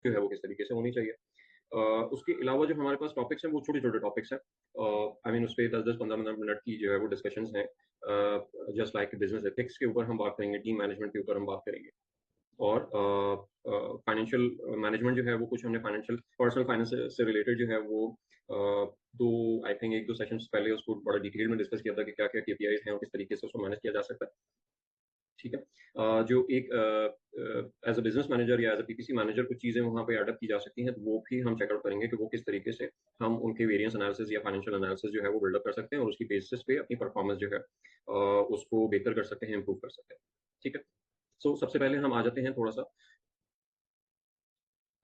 जो है वो किस तरीके से होनी चाहिए। उसके अलावा जो हमारे पास टॉपिक्स हैं वो छोटे-छोटे टॉपिक्स हैं। आई मीन उसपे 10-10, 15-15 मिनट की जो है वो डिस्कशंस हैं। जस्ट लाइक बिज़नेस एथिक्स के ऊपर हम बात करेंगे, टीम मैनेजमेंट के ऊपर हम बात करेंगे। और फाइनेंशियल मैनेजमेंट जो है वो कुछ हमने फाइनेंशियल पर्सनल फाइनेंस से रिलेटेड जो है वो अ, 2 आई थिंक 1-2 सेशंस पहले उसको बड़ा डिटेल में डिस्कस किया था कि क्या-क्या केपीआईज़ हैं और किस तरीके से उसको मैनेज किया जा सकता है। ठीक है। जो एक एज़ अ बिज़नेस मैनेजर या एज़ अ पीपीसी मैनेजर कुछ चीज़ें वहाँ पे एडॉप्ट की जा सकती हैं, तो वो भी हम चेक आउट करेंगे कि वो किस तरीके से हम उनके वेरिएंस एनालिसिस या फाइनेंशियल एनालिसिस जो है वो बिल्ड अप कर सकते हैं और उसकी बेसिस पे अपनी परफॉर्मेंस जो है उसको बेहतर कर सकते हैं, इम्प्रूव कर सकते हैं। ठीक है? सो सबसे पहले हम आ जाते हैं थोड़ा-सा।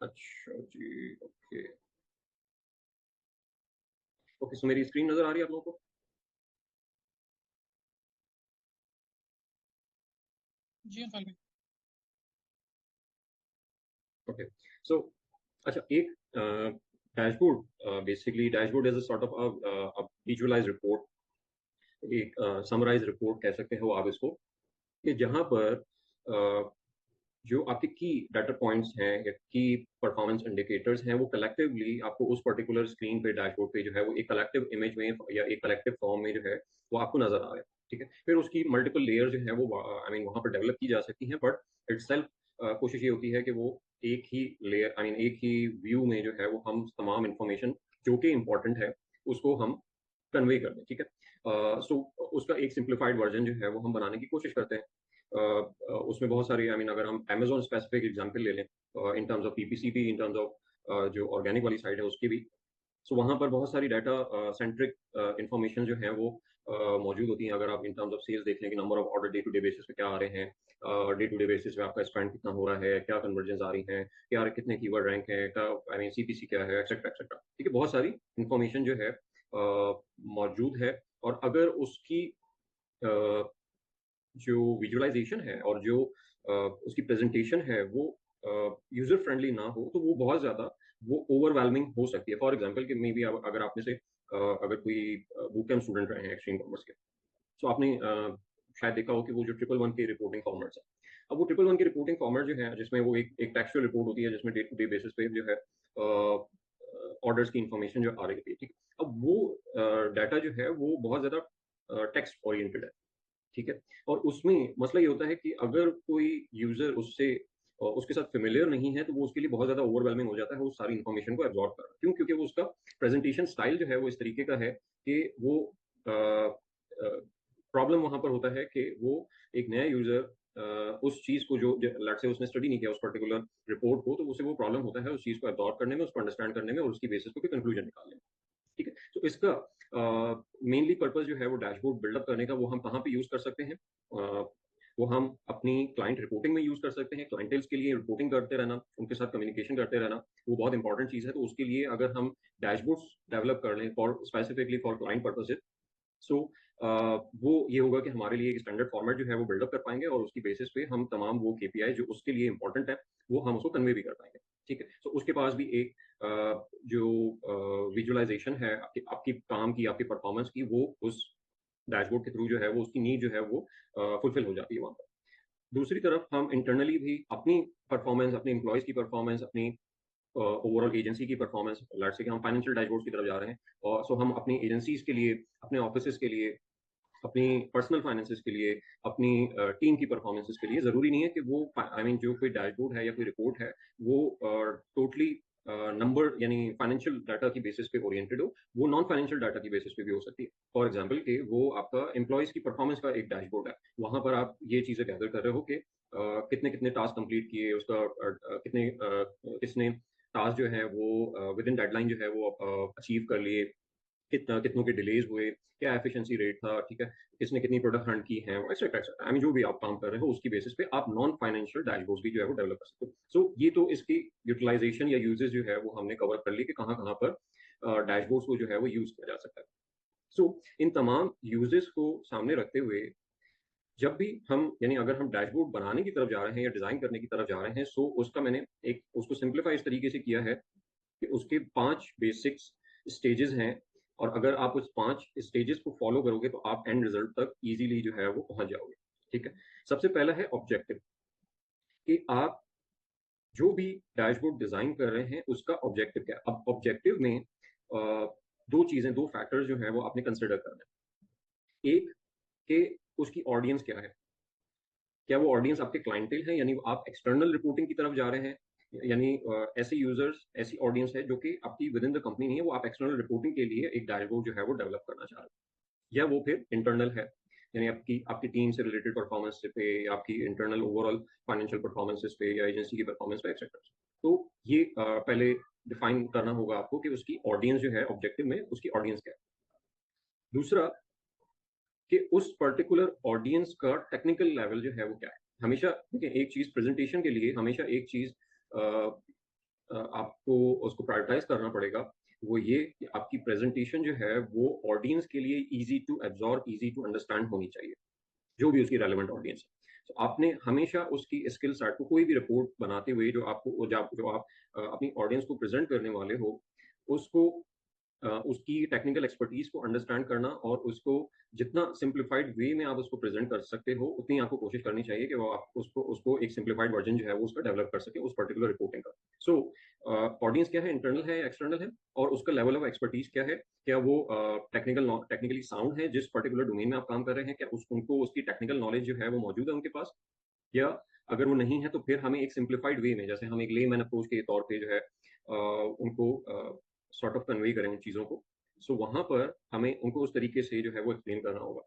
अच्छा जी, ओके। ओके, सो मेरी स्क्रीन नज़र आ रही है आप लोगों को? जी अंकल जी। ओके। सो अच्छा एक dashboard basically dashboard is a sort of a visualised report, एक समराइज़्ड रिपोर्ट कह सकते हो आप इसको, कि जहाँ पर जो आपके की डाटा पॉइंट्स हैं या की परफॉर्मेंस इंडिकेटर्स हैं, वो कलेक्टिवली आपको उस पर्टिकुलर स्क्रीन पे डैशबोर्ड पे जो है वो एक कलेक्टिव इमेज में या एक कलेक्टिव फॉर्म में जो है वो आपको नज़र आ रहा है। ठीक है? फिर उसकी मल्टीपल लेयर जो है वो आई मीन वहाँ पर डेवलप की जा सकती हैं, बट इटसेल्फ कोशिश ये होती है कि वो एक ही लेयर आई मीन एक ही व्यू में जो है वो हम तमाम इन्फॉर्मेशन जो कि इम्पोर्टेंट है, उसको हम कन्वे कर दें। ठीक है? सो उसका एक सिंप्लीफाइड वर्ज़न जो है वो हम बनाने की कोशिश करते हैं। उसमें बहुत सारे आई मीन अगर हम अमेज़न स्पेसिफिक एग्ज़ाम्पल ले लें इन टर्म्स ऑफ पीपीसी भी, इन टर्म्स ऑफ जो ऑर्गेनिक वाली साइड है उसकी भी। सो वहाँ पर बहुत सारी डाटा सेंट्रिक इन्फॉर्मेशन जो है वो मौजूद होती हैं। अगर आप इन टर्म्स ऑफ सेल्स देख लें कि number of order day to day basis पे क्या आ रहे हैं, डे टू डे बेसिस पे आपका स्पेंड कितना हो रहा है, क्या कन्वर्जन्स आ रही हैं, क्या कितने कीवर्ड रैंक हैं, क्या आई मीन सीपीसी क्या है, एक्सेट्रा एक्सेट्रा। ठीक है? बहुत सारी इन्फॉर्मेशन जो है मौजूद है, और अगर उसकी अ, जो विजुअलाइज़ेशन है और जो उसकी प्रेज़ेंटेशन है वो यूज़र फ्रेंडली ना हो, तो वो बहुत ज़्यादा वो ओवरवेलमिंग हो सकती है। फॉर एग्ज़ाम्पल कि मेबी अगर आप में से अगर कोई बूट कैंप स्टूडेंट रहे हैं एक्सट्रीम कॉमर्स के, तो आपने शायद देखा हो कि वो जो ट्रिपल वन के रिपोर्टिंग फॉर्मेट्स हैं। अब वो ट्रिपल वन के रिपोर्टिंग फॉर्मेट जो है, जिसमें वो एक टेक्सचुअल रिपोर्ट होती है, जिसमें डे टू डे बेसिस पे जो है ऑर्डर्स की इन्फॉर्मेशन जो आ रही थी, ठीक है? अब वो डाटा जो है वो बहुत ज़्यादा टेक्स्ट ओरिएंटेड है। ठीक है? और उसमें मसला ये होता है कि अगर कोई यूज़र उसके साथ फ़ैमिलियर नहीं है, तो वो उसके लिए बहुत ज़्यादा ओवरवेलमिंग हो जाता है, वो सारी इन्फॉर्मेशन को एब्ज़ॉर्ब करना। क्यों? क्योंकि वो उसका प्रेज़ेंटेशन स्टाइल जो है, वो इस तरीके का है कि वो प्रॉब्लम वहाँ पर होता है कि वो एक नया यूज़र उस चीज़ को जो लेट्स से उसने स्टडी नहीं किया उस पर्टिकुलर रिपोर्ट को, तो उसे वो प्रॉब्लम होता है उस चीज़ को एब्ज़ॉर्ब करने में, उसको अंडरस्टैंड करने में और उसकी बेसिस पे कोई कंक्लूजन निकालने में। ठीक है? तो इसका मेनली पर्पज़ जो है वो डैशबोर्ड बिल्डअप करने का, वो हम कहाँ पे यूज़ कर सकते हैं? वो हम अपनी क्लाइंट रिपोर्टिंग में यूज़ कर सकते हैं। क्लाइंटेल्स के लिए रिपोर्टिंग करते रहना, उनके साथ कम्युनिकेशन करते रहना, वो बहुत इंपॉर्टेंट चीज़ है। तो उसके लिए अगर हम डैशबोर्ड्स डेवलप कर लें for specifically for client purposes, so वो ये होगा कि हमारे लिए एक स्टैंडर्ड फॉर्मेट जो है वो बिल्डअप कर पाएँगे और उसकी बेसिस पे हम तमाम वो केपीआई जो उसके लिए इम्पोर्टेंट है, वो हम उसको कन्वे भी कर पाएँगे। ठीक है? सो उसके पास भी एक जो विजुअलाइज़ेशन है आपकी आपकी काम की, आपकी परफॉर्मेंस की, वो उस डैशबोर्ड के थ्रू जो है वो उसकी नीड जो है वो फुलफिल हो जाती है वहाँ पर। दूसरी तरफ हम इंटरनली भी अपनी परफॉर्मेंस, अपने एम्प्लॉइज़ की परफॉर्मेंस, अपनी ओवरऑल एजेंसी की परफॉर्मेंस, लेट्स से कि हम फाइनेंशियल डैशबोर्ड्स की तरफ जा रहे हैं, और सो हम अपनी एजेंसीज़ के लिए, अपने ऑफिसेज़ के लिए, अपनी पर्सनल फाइनेंसेस के लिए, अपनी टीम की परफॉर्मेंसेस के लिए ज़रूरी नहीं है कि वो आई मीन जो कोई डैशबोर्ड है या कोई रिपोर्ट है, वो टोटली नंबर यानी फाइनेंशियल डाटा की बेसिस पे ओरिएंटेड हो, वो नॉन फाइनेंशियल डाटा की बेसिस पे भी हो सकती है। फॉर एग्जांपल कि वो आपका एम्प्लॉइज़ की परफॉर्मेंस का एक डैशबोर्ड है। वहाँ पर आप ये चीज़ें गैदर कर रहे हो कि कितने-कितने टास्क कंप्लीट किए, उसका कितने किसने टास्क जो है वो विदिन डेडलाइन जो है वो अचीव कर लिए, कितनों के डिलेज़ हुए, क्या एफिशिएंसी रेट था, ठीक है? किसने कितनी प्रोडक्ट हंट की हैं, एटसेट्रा, एटसेट्रा। आई मीन जो भी आप काम कर रहे हो उसकी बेसिस पे आप नॉन फाइनेंशियल डैशबोर्ड्स भी जो है वो डेवलप कर सकते हो। सो ये तो इसकी यूटिलाइज़ेशन या यूसेज जो है वो हमने कवर कर ली कि कहाँ-कहाँ पर डैशबोर्ड्स को जो है वो यूज़ किया जा सकता है। सो इन तमाम यूजेस को सामने रखते हुए, जब भी हम यानी अगर हम डैशबोर्ड बनाने की तरफ जा रहे हैं या डिज़ाइन करने की तरफ जा रहे हैं, सो उसका मैंने एक उसको सिम्प्लीफाई इस तरीके से किया है कि उसके 5 बेसिक्स स्टेजेस हैं, और अगर आप उस 5 स्टेजेस को फ़ॉलो करोगे तो आप एंड रिज़ल्ट तक ईज़िली जो है वो पहुँच जाओगे। ठीक है? सबसे पहला है ऑब्जेक्टिव, कि आप जो भी डैशबोर्ड डिजाइन कर रहे हैं उसका ऑब्जेक्टिव क्या है। अब ऑब्जेक्टिव में दो चीजें, दो फैक्टर्स जो है वो आपने कंसिडर करना है। एक कि उसकी ऑडियंस क्या है, क्या वो ऑडियंस आपके क्लाइंटेल है, यानी आप एक्सटर्नल रिपोर्टिंग की तरफ जा रहे हैं, यानी ऐसे यूजर्स, ऐसी ऑडियंस है जो कि आपकी विद इन द कंपनी नहीं है, वो आप एक्सटर्नल रिपोर्टिंग के लिए एक डैशबोर्ड जो है वो डेवलप करना चाह रहे हैं। या वो फिर इंटरनल है, यानी आपकी आपकी टीम से रिलेटेड परफॉर्मेंस पे, या आपकी इंटरनल ओवरऑल फाइनेंशियल परफॉर्मेंसेस पे, या एजेंसी की परफॉर्मेंस पे, एक्सेट्रा। तो ये पहले डिफाइन करना होगा आपको कि उसकी ऑडियंस जो है, ऑब्जेक्टिव में उसकी ऑडियंस क्या है। दूसरा कि उस पर्टिकुलर ऑडियंस का टेक्निकल लेवल जो है वो क्या है। हमेशा देखिए, एक चीज प्रेजेंटेशन के लिए हमेशा एक चीज आपको उसको प्रायोरिटाइज करना पड़ेगा, वो ये कि आपकी प्रेजेंटेशन जो है वो ऑडियंस के लिए easy to absorb, easy to understand होनी चाहिए, जो भी उसकी रेलेवेंट ऑडियंस है। तो आपने हमेशा उसकी स्किल सेट को, कोई भी रिपोर्ट बनाते हुए जो आपको, जो आप अपनी ऑडियंस को प्रेजेंट करने वाले हो, उसको उसकी टेक्निकल एक्सपर्टीज को अंडरस्टैंड करना, और उसको जितना सिंप्लीफाइड वे में आप उसको प्रेजेंट कर सकते हो, उतनी आपको कोशिश करनी चाहिए कि वो आप उसको उसको एक सिंप्लीफाइड वर्जन जो है वो उसका डेवलप कर सके उस पर्टिकुलर रिपोर्टिंग का। सो ऑडियंस क्या है, इंटरनल है या एक्सटर्नल है, और उसका लेवल ऑफ एक्सपर्टीज क्या है। क्या वो टेक्निकली साउंड है, जिस पर्टिकुलर डोमेन में आप काम कर रहे हैं, क्या उनको उसकी टेक्निकल नॉलेज जो है वो मौजूद है उनके पास। या अगर वो नहीं है तो फिर हमें एक सिंप्लीफाइड वे में, जैसे हम एक लेमैन अप्रोच के तौर पे जो है उनको सॉर्ट ऑफ कन्वे करें उन चीज़ों को। सो वहां पर हमें उनको उस तरीके से जो है वो एक्सप्लेन करना होगा।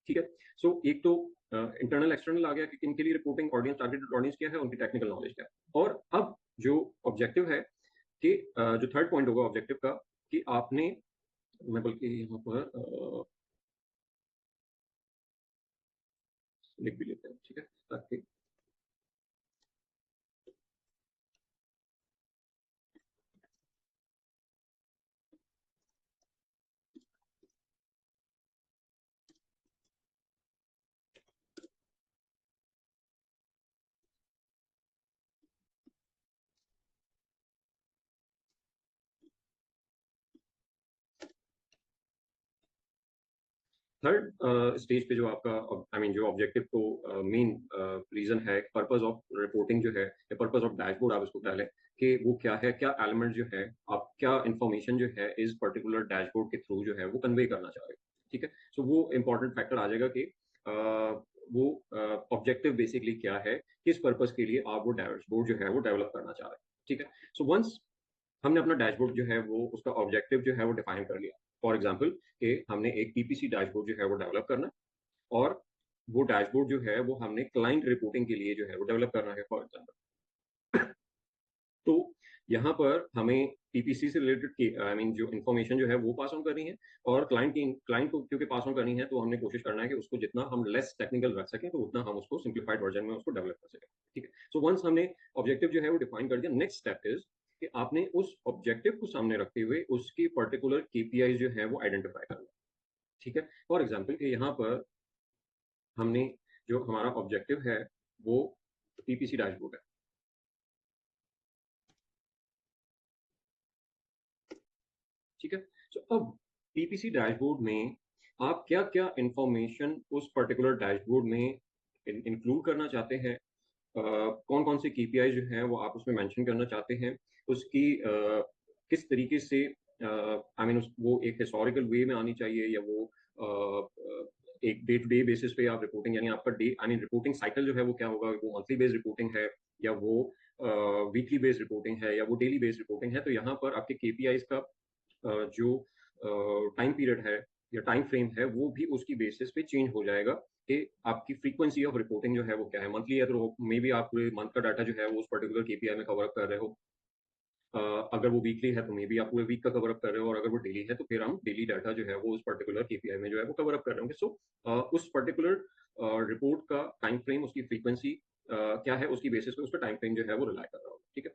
ठीक है। सो एक तो इंटरनल एक्सटर्नल आ गया कि किन के लिए रिपोर्टिंग, ऑडियंस, टारगेटेड ऑडियंस क्या है, उनकी टेक्निकल नॉलेज क्या है। और अब जो ऑब्जेक्टिव है कि जो थर्ड पॉइंट होगा ऑब्जेक्टिव का, कि आपने, मैं बल्कि यहाँ पर लिख भी लेते हैं, ठीक है, ताकि थर्ड स्टेज पे जो आपका, जो ऑब्जेक्टिव को मेन रीजन है, पर्पस ऑफ रिपोर्टिंग जो है, या पर्पस ऑफ डैशबोर्ड आप इसको डालें कि वो क्या है, क्या एलिमेंट जो है, आप क्या इंफॉर्मेशन जो है इस पर्टिकुलर डैशबोर्ड के थ्रू जो है वो कन्वे करना चाह रहे हैं। ठीक है। सो वो इंपॉर्टेंट फैक्टर आ जाएगा कि वो ऑब्जेक्टिव बेसिकली क्या है, किस पर्पस के लिए आप वो डैशबोर्ड जो है वो डेवलप करना चाह रहे हैं। ठीक है। सो वंस हमने अपना डैशबोर्ड जो है वो, उसका ऑब्जेक्टिव जो है वो डिफाइन कर लिया, फॉर एग्जांपल कि हमने एक पीपीसी डैशबोर्ड जो है वो डेवलप करना है, और वो डैशबोर्ड जो है वो हमने क्लाइंट रिपोर्टिंग के लिए जो है वो डेवलप करना है, फॉर एग्जांपल। तो यहाँ पर हमें पीपीसी से रिलेटेड जो इन्फॉर्मेशन जो है वो पास ऑन करनी है, और क्लाइंट को क्योंकि पास ऑन करनी है, तो हमने कोशिश करना है कि उसको जितना हम लेस टेक्निकल रख सकें, तो उतना हम उसको सिंप्लीफाइड वर्जन में उसको डेवलप कर सकें। ठीक है। सो वंस हमने ऑब्जेक्टिव जो है वो डिफाइन कर दिया, नेक्स्ट स्टेप इज कि आपने उस ऑब्जेक्टिव को सामने रखते हुए उसकी पर्टिकुलर केपीआई जो है वो आइडेंटिफाई करना। ठीक है। फॉर एग्जाम्पल कि यहाँ पर हमने, जो हमारा ऑब्जेक्टिव है वो पीपीसी डैशबोर्ड है। ठीक है। सो अब पीपीसी डैशबोर्ड में आप क्या क्या इंफॉर्मेशन उस पर्टिकुलर डैशबोर्ड में इंक्लूड करना चाहते हैं, कौन कौन से केपीआई जो है वो आप उसमें मेंशन करना चाहते हैं, उसकी किस तरीके से वो एक हिस्टोरिकल वे में आनी चाहिए, या वो एक डे टू डे बेसिस पे आप रिपोर्टिंग, यानी आपका डे, यानी रिपोर्टिंग साइकिल जो है वो क्या होगा, वो मंथली बेस्ड रिपोर्टिंग है, या वो वीकली बेस्ड रिपोर्टिंग है, या वो डेली बेस्ड रिपोर्टिंग है। तो यहाँ पर आपके केपीआईज का जो टाइम पीरियड है या टाइम फ्रेम है, वो भी उसकी बेसिस पे चेंज हो जाएगा कि आपकी फ्रीक्वेंसी ऑफ रिपोर्टिंग जो है वो क्या है। मंथली है तो मे बी आप पूरे मंथ का डाटा जो है वो उस पर्टिकुलर केपीआई में कवर अप कर रहे हो। अगर वो वीकली है तो मे बी आप पूरे वीक का कवर अप कर रहे हो, और अगर वो डेली है तो फिर हम डेली डाटा जो है वो उस पर्टिकुलर केपीआई में जो है वो कवर अप कर रहे होंगे। सो उस पर्टिकुलर रिपोर्ट का टाइम फ्रेम, उसकी फ्रीक्वेंसी क्या है, उसकी बेसिस पे उसका टाइम फ्रेम जो है वो रिलाई कर रहा होगा। ठीक है।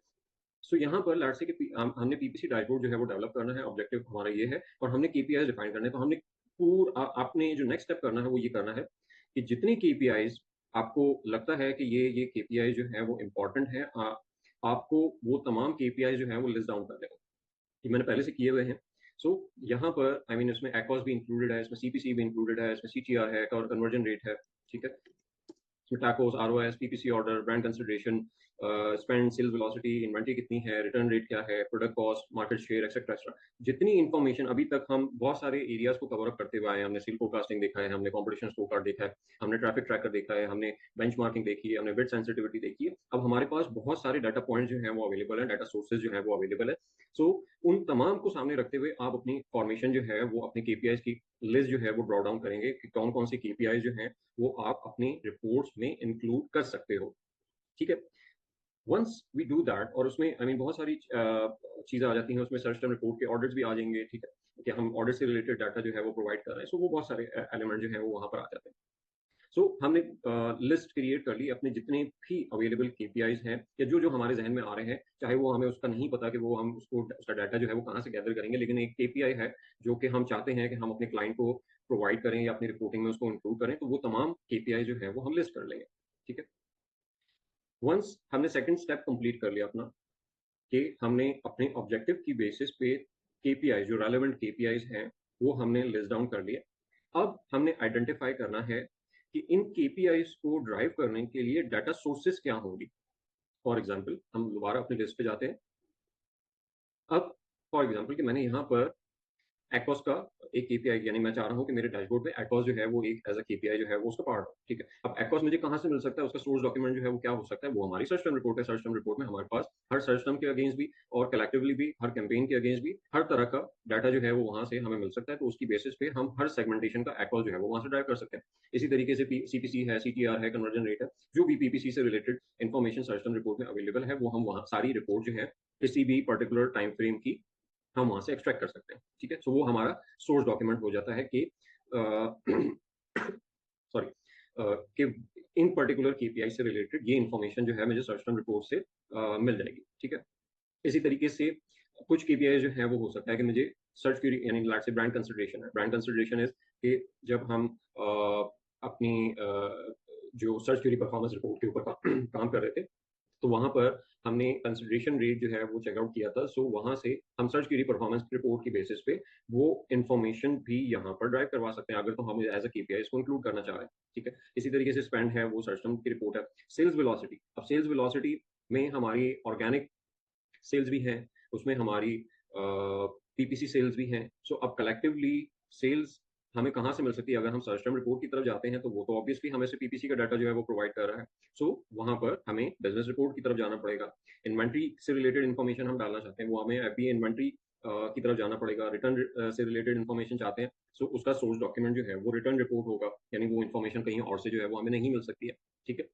सो यहाँ पर लेट्स से कि हमने पीपीसी डैशबोर्ड जो है वो डेवलप करना है, ऑब्जेक्टिव हमारा ये है, और हमने केपीआई डिफाइन करने हैं। तो हमने आपने जो नेक्स्ट स्टेप करना है वो ये करना है कि जितने केपीआईज आपको लगता है कि ये केपीआई जो है वो इम्पोर्टेंट है, आपको वो तमाम केपीआई जो है वो लिस्ट डाउन कर देगा। ये मैंने पहले से किए हुए हैं। सो यहाँ पर इसमें एकॉस भी इंक्लूडेड है, इसमें सीपीसी भी इंक्लूडेड है, इसमें सीटीआर है और कन्वर्जन रेट है। ठीक है। TACoS, ROS, PPC order, brand consideration, spend, sales velocity, inventory कितनी है, रिटर्न रेट क्या है, product cost, market share, etcetera etcetera. जितनी इन्फॉर्मेशन अभी तक हम बहुत सारे एरियाज को कवर अप करते हुए आए हैं, हमने सेल फोरकास्टिंग देखा है, हमने कॉम्पिटिशन स्कोर कार्ड देखा है, हमने ट्रैफिक ट्रैकर देखा है, हमने बेंचमार्किंग देखी है, हमने बिड सेंसिटिविटी देखी है। अब हमारे पास बहुत सारे डाटा पॉइंट जो है वो अवेलेबल है, डाटा सोर्सेज जो है वो अवेलेबल है। सो उन तमाम को सामने रखते हुए आप अपनी फॉर्मेशन जो है वो अपनी केपीआईज की लिस्ट जो है वो ड्रॉ डाउन करेंगे कि कौन कौन सी केपीआई जो है वो आप अपनी रिपोर्ट्स में इंक्लूड कर सकते हो। ठीक है, वंस वी डू दैट, और उसमें बहुत सारी चीजें आ जाती हैं उसमें, सर्च टर्म रिपोर्ट के ऑर्डर्स भी आ जाएंगे। ठीक है, कि हम ऑर्डर से रिलेटेड डाटा जो है वो प्रोवाइड कर रहे हैं, सो वो बहुत सारे एलिमेंट जो है वो वहां पर आ जाते हैं। सो हमने लिस्ट क्रिएट कर ली अपने जितने भी अवेलेबल केपीआईज हैं, या जो जो हमारे जहन में आ रहे हैं, चाहे वो हमें उसका नहीं पता कि वो हम उसको उसका डाटा जो है वो कहाँ से गैदर करेंगे, लेकिन एक केपीआई है जो कि हम चाहते हैं कि हम अपने क्लाइंट को प्रोवाइड करें या अपनी रिपोर्टिंग में उसको इंक्लूड करें, तो वो तमाम केपीआई जो है वो हम लिस्ट कर लेंगे। ठीक है, वंस हमने सेकंड स्टेप कंप्लीट कर लिया अपना, कि हमने अपने ऑब्जेक्टिव की बेसिस पे केपीआई जो रेलेवेंट केपीआईज हैं वो हमने लिस्ट डाउन कर लिया। अब हमने आइडेंटिफाई करना है कि इन केपीआईज को ड्राइव करने के लिए डाटा सोर्सेस क्या होंगी। फॉर एग्जांपल हम दोबारा अपनी लिस्ट पे जाते हैं। अब फॉर एग्जांपल कि मैंने यहाँ पर एटॉस का एक केपीआई, यानी मैं चाह रहा हूँ कि मेरे डैशबोर्ड पे एटॉस जो है वो एक एज अ केपीआई जो है वो उसका पार्ट हो। ठीक है, अब एटॉस मुझे कहाँ से मिल सकता है, उसका सोर्स डॉक्यूमेंट जो है वो क्या हो सकता है, वो हमारी सर्च टर्म रिपोर्ट है। सर्च टर्म रिपोर्ट में हमारे पास हर सर्च टर्म के अगेंस्ट भी और कलेक्टिवली भी हर कैंपेन के अगेंस्ट भी हर तरह का डाटा जो है वो वहां से हमें मिल सकता है, तो उसकी बेसिस पे हम हर सेगमेंटेशन का एटॉस जो है वो वहां से ड्राइव कर सकते हैं। इसी तरीके से सीपीसी है, सीटीआर है, कन्वर्जन रेट है, जो भी पीपीसी से related information search term report में अवेलेबल है, वो हम वहाँ सारी रिपोर्ट जो है किसी भी पर्टिकुलर टाइम फ्रेम की हम वहां से एक्सट्रैक्ट कर सकते हैं। ठीक है, सो वो हमारा सोर्स डॉक्यूमेंट हो जाता है कि सॉरी कि इन पर्टिकुलर केपीआई से रिलेटेड ये इन्फॉर्मेशन जो है मुझे सर्च टर्म रिपोर्ट से मिल जाएगी। ठीक है, इसी तरीके से कुछ केपीआई जो है वो हो सकता है कि मुझे सर्च क्वेरी, यानी लाइक से ब्रांड कंसिडरेशन है। ब्रांड कंसिडरेशन इज कि जब हम अपनी जो सर्च क्वेरी परफॉर्मेंस रिपोर्ट के ऊपर काम कर रहे थे, तो वहां पर हमने कंसिडरेशन रेट जो है वो चेकआउट किया था। सो वहां से हम सर्च क्वेरी परफॉर्मेंस रिपोर्ट की बेसिस पे वो इन्फॉर्मेशन भी यहाँ पर ड्राइव करवा सकते हैं, अगर तो हम एज अ केपीआई इसको इंक्लूड करना चाह रहे हैं। ठीक है, इसी तरीके से स्पेंड है, वो सर्च टर्म की रिपोर्ट है। सेल्स वेलोसिटी, अब सेल्स वेलोसिटी में हमारी ऑर्गेनिक सेल्स भी हैं, उसमें हमारी पीपीसी सेल्स भी हैं। सो अब कलेक्टिवली सेल्स हमें कहाँ से मिल सकती है, अगर हम सर्च टर्म रिपोर्ट की तरफ जाते हैं तो वो तो ऑब्वियसली हमें से पीपीसी का डाटा जो है वो प्रोवाइड कर रहा है। सो वहां पर हमें बिजनेस रिपोर्ट की तरफ जाना पड़ेगा। इन्वेंट्री से रिलेटेड इन्फॉर्मेशन हम डालना चाहते हैं, वो हमें एफबी इन्वेंट्री की तरफ जाना पड़ेगा। रिटर्न से रिलेटेड इन्फॉर्मेशन चाहते हैं, सो उसका सोर्स डॉक्यूमेंट जो है वो रिटर्न रिपोर्ट होगा, यानी वो इन्फॉर्मेशन कहीं और से जो है वो हमें नहीं मिल सकती है। ठीक है,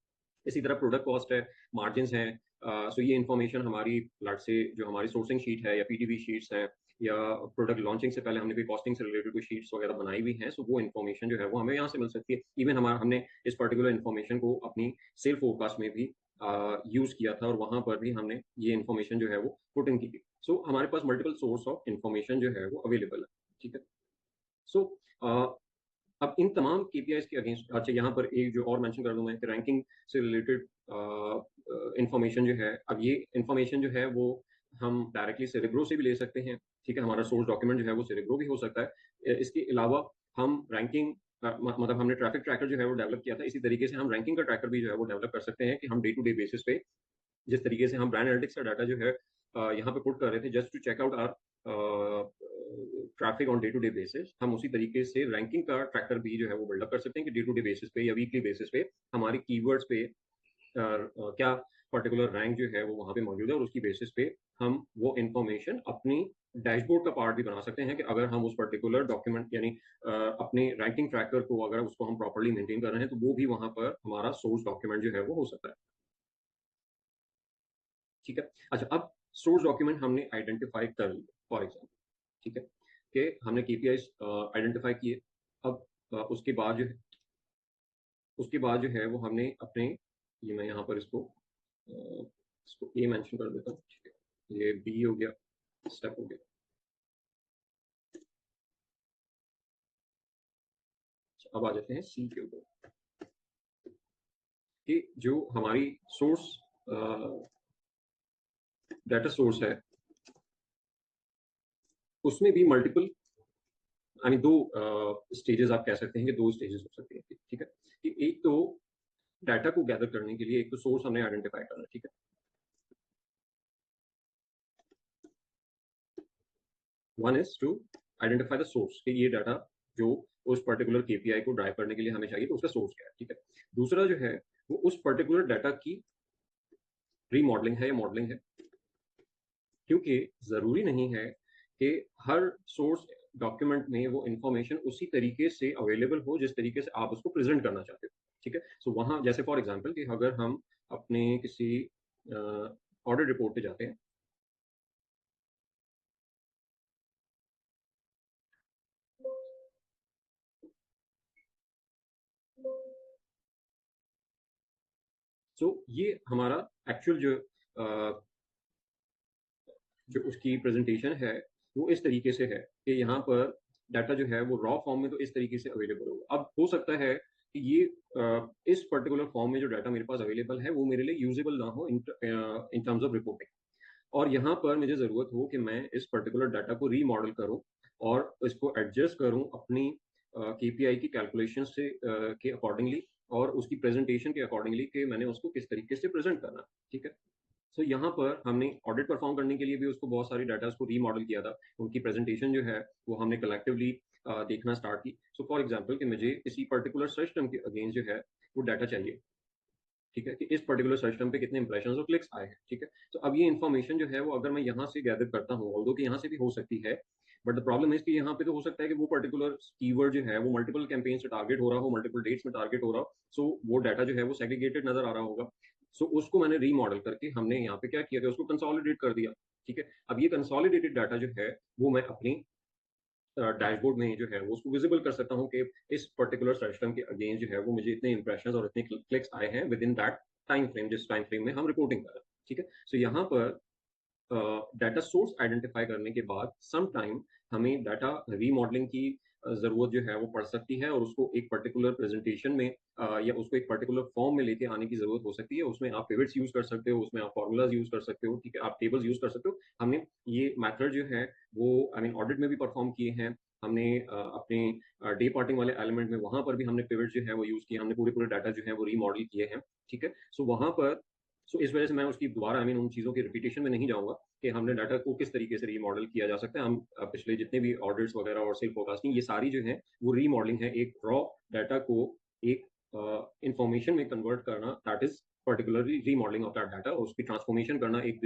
इसी तरह प्रोडक्ट कॉस्ट है, मार्जिन है। सो ये इन्फॉर्मेशन हमारी लाट से जो हमारी सोर्सिंग शीट है या पीडीवी शीट्स हैं, या प्रोडक्ट लॉन्चिंग से पहले हमने कोई कॉस्टिंग से रिलेटेड कोई शीट्स वगैरह बनाई हुई हैं, सो वो इन्फॉर्मेशन जो है वो हमें यहाँ से मिल सकती है। इवन हमारा हमने इस पर्टिकुलर इन्फॉर्मेशन को अपनी सेल फोरकास्ट में भी यूज किया था, और वहां पर भी हमने ये इन्फॉर्मेशन जो है वो पुट इन की थी। सो हमारे पास मल्टीपल सोर्स ऑफ इन्फॉर्मेशन जो है वो अवेलेबल है। ठीक है, सो अब इन तमाम केपीआईज के अगेंस्ट, अच्छा यहाँ पर एक जो और मेंशन कर दूं मैं, रैंकिंग से रिलेटेड इंफॉर्मेशन जो है, अब ये इंफॉर्मेशन जो है वो हम डायरेक्टली सेरेब्रो से भी ले सकते हैं। ठीक है, हमारा सोर्स डॉक्यूमेंट जो है वो सेरेब्रो भी हो सकता है। इसके अलावा हम रैंकिंग, मतलब हमने ट्रैफिक ट्रैकर जो है वो डेवलप किया था, इसी तरीके से हम रैंकिंग का ट्रैकर भी जो है वो डेवलप कर सकते हैं, कि हम डे टू डे बेसिस पे जिस तरीके से हम ब्रांड एनालिटिक्स का डाटा जो है यहाँ पे पुट कर रहे थे just to check out our traffic on day to day basis, हम उसी तरीके से रैंकिंग का ट्रैकर भी जो है वो बिल्डअप कर सकते हैं, कि डे टू डे बेसिस पे या वीकली बेसिस पे हमारी कीवर्ड्स पे क्या पर्टिकुलर रैंक जो है वो वहाँ पे मौजूद है, और उसकी बेसिस पे हम वो इंफॉर्मेशन अपनी डैशबोर्ड का पार्ट भी बना सकते हैं, कि अगर हम उस पर्टिकुलर डॉक्यूमेंट, यानी अपने रैंकिंग ट्रैकर को अगर उसको हम प्रॉपर्ली मेंटेन कर रहे हैं, तो वो भी वहाँ पर हमारा सोर्स डॉक्यूमेंट जो है वो हो सकता है। ठीक है, अच्छा अब सोर्स डॉक्यूमेंट हमने आइडेंटिफाई कर लिया फॉर एग्जाम्पल। ठीक है, कि हमने केपीआई आइडेंटिफाई किए। अब उसके बाद जो है वो हमने अपने, ये मैं यहाँ पर इसको ए मेंशन कर देता हूँ। ठीक है, ये बी हो गया, स्टेप हो गया। अच्छा, अब आ जाते हैं सी के ऊपर, कि जो हमारी सोर्स डाटा सोर्स है उसमें भी मल्टीपल, दो स्टेजेस आप कह सकते हैं, कि दो स्टेजेस हो सकते हैं। ठीक है, कि एक तो डाटा को गैदर करने के लिए एक तो सोर्स हमने आइडेंटिफाई करना है, ठीक है। One is to identify the source कि ये डाटा जो उस पर्टिकुलर केपीआई को ड्राइव करने के लिए हमें चाहिए तो उसका सोर्स क्या है, ठीक है। दूसरा जो है वो उस पर्टिकुलर डाटा की रीमॉडलिंग है या मॉडलिंग है, क्योंकि जरूरी नहीं है कि हर सोर्स डॉक्यूमेंट में वो इंफॉर्मेशन उसी तरीके से अवेलेबल हो जिस तरीके से आप उसको प्रेजेंट करना चाहते हो, ठीक है। सो वहां जैसे फॉर एग्जांपल कि अगर हम अपने किसी ऑडिट रिपोर्ट पे जाते हैं, सो ये हमारा एक्चुअल जो उसकी प्रेजेंटेशन है वो इस तरीके से है कि यहाँ पर डाटा जो है वो रॉ फॉर्म में तो इस तरीके से अवेलेबल होगा। अब हो सकता है कि ये इस पर्टिकुलर फॉर्म में जो डाटा मेरे पास अवेलेबल है वो मेरे लिए यूजेबल ना हो इन टर्म्स ऑफ रिपोर्टिंग, और यहाँ पर मुझे ज़रूरत हो कि मैं इस पर्टिकुलर डाटा को रीमॉडल करूँ और इसको एडजस्ट करूँ अपनी केपीआई की कैलकुलेशन से के अकॉर्डिंगली और उसकी प्रेजेंटेशन के अकॉर्डिंगली कि मैंने उसको किस तरीके से प्रेजेंट करना, ठीक है। सो यहाँ पर हमने ऑडिट परफॉर्म करने के लिए भी उसको बहुत सारी डाटा को रीमॉडल किया था, उनकी प्रेजेंटेशन जो है वो हमने कलेक्टिवली देखना स्टार्ट की। सो फॉर एग्जांपल कि मुझे किसी पर्टिकुलर सर्च टर्म के अगेंस्ट जो है वो डाटा चाहिए, ठीक है, कि इस पर्टिकुलर सर्च टर्म पे कितने इंप्रेशंस और क्लिक्स आए हैं, ठीक है। तो अब ये इन्फॉर्मेशन जो है वो अगर मैं यहाँ से गैदर करता हूँ, ऑल्दो कि यहाँ से भी हो सकती है, बट द प्रॉब्लम इज कि यहाँ पे तो हो सकता है कि वो पर्टिकुलर कीवर्ड जो है वो मल्टीपल कैंपेन से टारगेट हो रहा हो, मल्टीपल डेट्स में टारगेट हो रहा हो, सो वो डाटा जो है वो सेग्रीगेटेड नजर आ रहा होगा। सो उसको मैंने रीमॉडल करके हमने यहाँ पे क्या किया कि उसको कंसोलिडेट कर दिया, ठीक है। अब ये कंसोलिडेटेड डाटा जो है वो मैं अपनी डैशबोर्ड में जो है वो उसको विजिबल कर सकता हूँ कि इस पर्टिकुलर सिस्टम के अगेंस्ट जो है वो मुझे इतने इंप्रेशन और इतने क्लिक्स आए हैं with in that time frame, जिस टाइम फ्रेम में हम रिपोर्टिंग कर रहे हैं, ठीक है। सो यहाँ पर डाटा सोर्स आइडेंटिफाई करने के बाद सम टाइम हमें डाटा रीमॉडलिंग की जरूरत जो है वो पड़ सकती है, और उसको एक पर्टिकुलर प्रेजेंटेशन में या उसको एक पर्टिकुलर फॉर्म में लेके आने की जरूरत हो सकती है। उसमें आप पिवट्स यूज कर सकते हो, उसमें आप फॉर्मूलाज यूज कर सकते हो, ठीक है, आप टेबल्स यूज कर सकते हो। हमने ये मेथड जो है वो आई मीन ऑडिट में भी परफॉर्म किए हैं। हमने अपने डे पार्टिंग वाले एलिमेंट में वहां पर भी हमने पिवट जो है वो यूज किए, हमने पूरे पूरे डाटा जो है वो रीमॉडल किए हैं, ठीक है। सो वहां पर इस वजह से मैं उसकी दोबारा आई मीन उन चीज़ों की रिपीटेशन में नहीं जाऊंगा कि हमने डाटा को किस तरीके से रीमॉडल किया जा सकता है। हम पिछले जितने भी ऑर्डर्स वगैरह और सेल फोरकास्टिंग ये सारी जो है वो रीमॉडलिंग है, एक रॉ डाटा को एक इंफॉर्मेशन में कन्वर्ट करना, that is particularly remodelling of that data, और उसकी ट्रांसफॉर्मेशन करना एक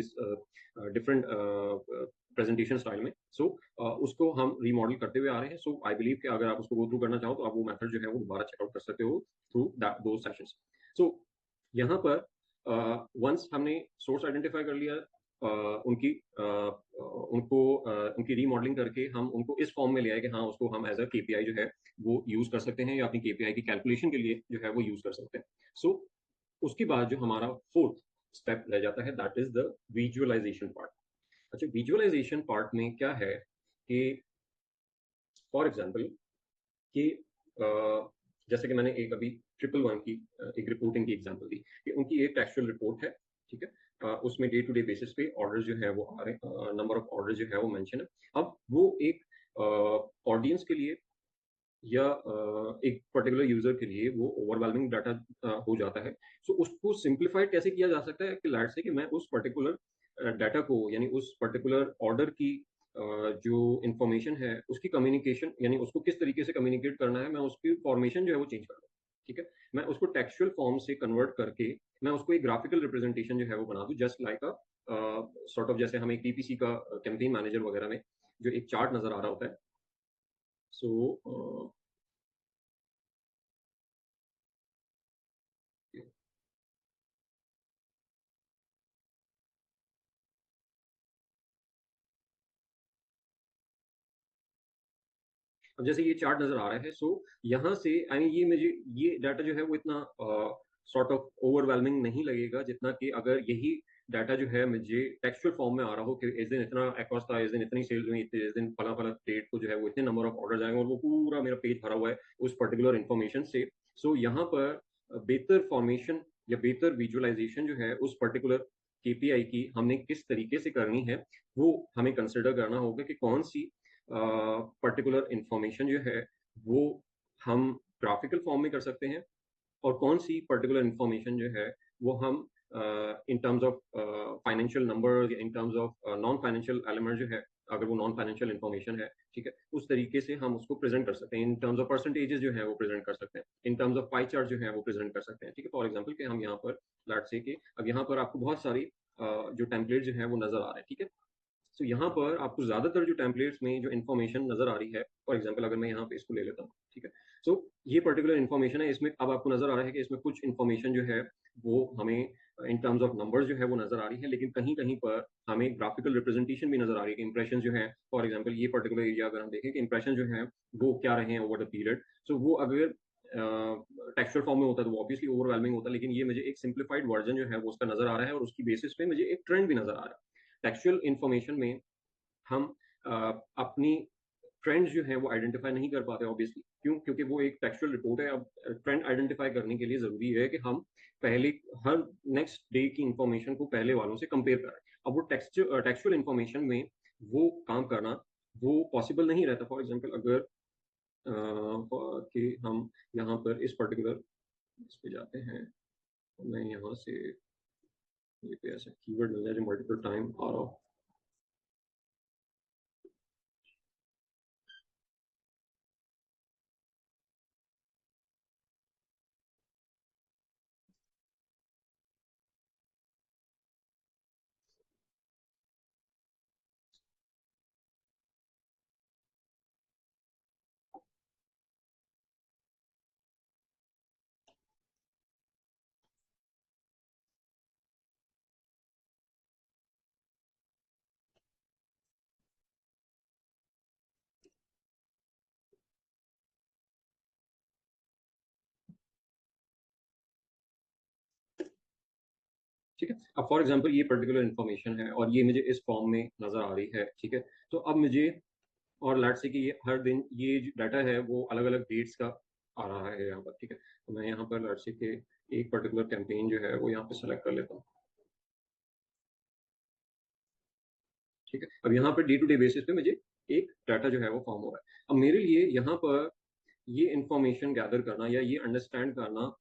डिफरेंट प्रेजेंटेशन स्टाइल में। उसको हम रीमॉडल करते हुए आ रहे हैं। सो आई बिलीव कि अगर आप उसको गो थ्रू करना चाहो तो आप वो मेथड जो है वो दोबारा चेकआउट कर सकते हो थ्रू दो सेशंस। सो यहाँ पर वंस हमने सोर्स आइडेंटिफाई कर लिया, उनकी उनकी रीमॉडलिंग करके हम उनको इस फॉर्म में ले आए कि हाँ उसको हम एज अ केपीआई जो है वो यूज कर सकते हैं या अपनी केपीआई की कैलकुलेशन के लिए जो है वो यूज कर सकते हैं। सो उसके बाद जो हमारा फोर्थ स्टेप रह जाता है that is the visualisation part. अच्छा, विजुअलाइजेशन पार्ट में क्या है कि फॉर एग्जाम्पल कि जैसे कि मैंने एक अभी ट्रिपल वन की एक रिपोर्टिंग की एग्जांपल दी कि उनकी एक टेक्सचुअल रिपोर्ट है, ठीक है। उसमें डे टू डे बेसिस पे ऑर्डर जो है वो आ रहे हैं, नंबर ऑफ ऑर्डर जो है वो मेंशन है। अब वो एक ऑडियंस के लिए या एक पर्टिकुलर यूजर के लिए वो ओवरवेलमिंग डाटा हो जाता है। सो उसको सिंप्लीफाइड कैसे किया जा सकता है कि लाइट से कि मैं उस पर्टिकुलर डाटा को यानी उस पर्टिकुलर ऑर्डर की जो इंफॉर्मेशन है उसकी कम्युनिकेशन यानी उसको किस तरीके से कम्युनिकेट करना है, मैं उसकी फॉर्मेशन जो है वो चेंज कर दूँ, ठीक है। मैं उसको टेक्सचुअल फॉर्म से कन्वर्ट करके मैं उसको एक ग्राफिकल रिप्रेजेंटेशन जो है वो बना दूँ, just like a sort of जैसे हमें पीपीसी का कैंपेन मैनेजर वगैरह में जो एक चार्ट नजर आ रहा होता है। सो अब जैसे ये चार्ट नजर आ रहा है, सो यहाँ से आई मीन ये मुझे ये डाटा जो है वो इतना सॉर्ट ऑफ ओवरवेलमिंग नहीं लगेगा जितना कि अगर यही डाटा जो है मुझे टेक्सचुअल फॉर्म में आ रहा हो कि इस दिन इतना अक्रॉस था, इस दिन इतनी सेल्स हुई, इस दिन फला फला डेट को जो है वो इतने नंबर ऑफ ऑर्डर आएंगे और वो पूरा मेरा पेज भरा हुआ है उस पर्टिकुलर इन्फॉर्मेशन से। सो यहाँ पर बेहतर फॉर्मेशन या बेहतर विजुअलाइजेशन जो है उस पर्टिकुलर केपीआई की हमने किस तरीके से करनी है वो हमें कंसिडर करना होगा कि कौन सी पर्टिकुलर इंफॉर्मेशन जो है वो हम ग्राफिकल फॉर्म में कर सकते हैं और कौन सी पर्टिकुलर इंफॉर्मेशन जो है वो हम in terms of financial number, in terms of non financial element जो है, अगर वो नॉन फाइनेंशियल इन्फॉर्मेशन है, ठीक है, उस तरीके से हम उसको प्रेजेंट कर सकते हैं। इन टर्म्स ऑफ परसेंटेजेस जो है वो प्रेजेंट कर सकते हैं, in terms of pie chart जो है वो प्रेजेंट कर सकते हैं, ठीक है। फॉर एग्जांपल कि हम यहाँ पर लेट्स से कि अब यहाँ पर आपको बहुत सारी जो टेम्पलेट जो है वो नजर आ रहे हैं, ठीक है। तो यहाँ पर आपको ज्यादातर जो टेम्पलेट्स में जो इन्फॉर्मेशन नजर आ रही है, फॉर एग्जाम्पल अगर मैं यहाँ पे इसको ले लेता हूँ, ठीक है। सो ये पर्टिकुलर इन्फॉर्मेशन है, इसमें अब आपको नजर आ रहा है कि इसमें कुछ इन्फॉर्मेशन जो है वो हमें इन टर्म्स ऑफ नंबर्स जो है वो नजर आ रही है, लेकिन कहीं कहीं पर हमें ग्राफिकल रिप्रेजेंटेशन भी नजर आ रही है कि इंप्रेशन जो है, फॉर एग्जाम्पल ये पर्टिकुलर एरिया अगर हम देखें कि इंप्रेशन जो है वो क्या रहे हैं ओवर द पीरियड। सो वो अगर टेक्सचुअल फॉर्म में होता है तो ऑब्वियसली ओवरवेलमिंग होता है, लेकिन ये मुझे एक सिंप्लीफाइड वर्जन जो है वो उसका नजर आ रहा है, और उसकी बेसिस पे मुझे एक ट्रेंड भी नजर आ रहा है। टेक्सचुअल इन्फॉर्मेशन में हम अपनी ट्रेंड्स जो है वो आइडेंटिफाई नहीं कर पाते ऑब्वियसली, क्यों? क्योंकि वो एक टेक्सचुअल रिपोर्ट है। अब ट्रेंड आइडेंटिफाई करने के लिए जरूरी है कि हम पहले हर नेक्स्ट डे की इंफॉर्मेशन को पहले वालों से कंपेयर करें। अब वो टेक्सचुअल इंफॉर्मेशन में वो काम करना वो पॉसिबल नहीं रहता। फॉर एग्जांपल अगर कि हम यहाँ पर इस पर्टिकुलर इस पे जाते हैं, तो मैं यहाँ से ये पे ऐसा कीवर्ड मिल जाए जो मल्टीपल टाइम आ रहा हो। ठीक है, अब फॉर एग्जांपल ये पर्टिकुलर इन्फॉर्मेशन है और ये मुझे इस फॉर्म में नजर आ रही है, ठीक है। तो अब मुझे, और लेट्स से कि ये हर दिन ये जो डाटा है वो अलग अलग डेट्स का आ रहा है यहाँ पर, ठीक है। तो मैं यहाँ पर लेट्स से कि एक पर्टिकुलर कैंपेन जो है वो यहाँ पे सेलेक्ट कर लेता हूँ, ठीक है। अब यहाँ per day to day basis पे मुझे एक डाटा जो है वो फॉर्म हो रहा है। अब मेरे लिए यहाँ पर ये इंफॉर्मेशन गैदर करना या ये अंडरस्टैंड करना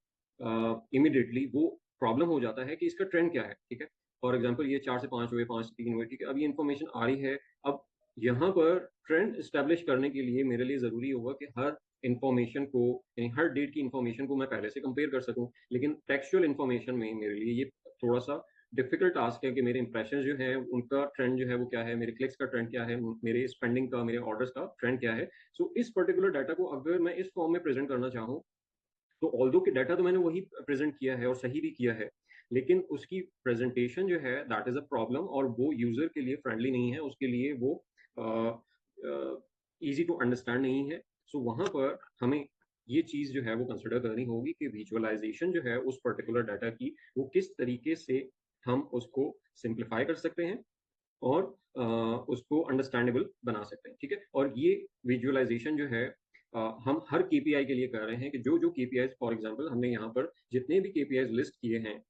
इमिडिएटली वो प्रॉब्लम हो जाता है कि इसका ट्रेंड क्या है, ठीक है। फॉर एग्जांपल ये 4 से 5 हुए, 5 से 3 हुए, ठीक है। अब ये इन्फॉर्मेशन आ रही है। अब यहाँ पर ट्रेंड स्टैब्लिश करने के लिए मेरे लिए जरूरी होगा कि हर इंफॉर्मेशन को, यानी हर डेट की इंफॉर्मेशन को मैं पहले से कंपेयर कर सकूं। लेकिन टेक्सचुअल इंफॉर्मेशन में मेरे लिए ये थोड़ा सा डिफिकल्ट टास्क है कि मेरे इंप्रेशन जो है उनका ट्रेंड जो है वो क्या है, मेरे क्लिक्स का ट्रेंड क्या है, मेरे स्पेंडिंग का, मेरे ऑर्डर्स का ट्रेंड क्या है। सो इस पर्टिकुलर डाटा को अगर मैं इस फॉर्म में प्रेजेंट करना चाहूँ, तो ऑल्दो कि डाटा तो मैंने वही प्रेजेंट किया है और सही भी किया है, लेकिन उसकी प्रेजेंटेशन जो है दैट इज अ प्रॉब्लम, और वो यूजर के लिए फ्रेंडली नहीं है, उसके लिए वो इजी टू अंडरस्टैंड नहीं है। सो वहां पर हमें ये चीज जो है वो कंसिडर करनी होगी कि विजुअलाइजेशन जो है उस पर्टिकुलर डाटा की वो किस तरीके से हम उसको सिंप्लीफाई कर सकते हैं और उसको अंडरस्टैंडेबल बना सकते हैं, ठीक है। और ये विजुअलाइजेशन जो है हम हर केपीआई के लिए कर रहे हैं कि जो जो केपीआई, फॉर एग्जांपल हमने यहाँ पर जितने भी केपीआई लिस्ट किए हैं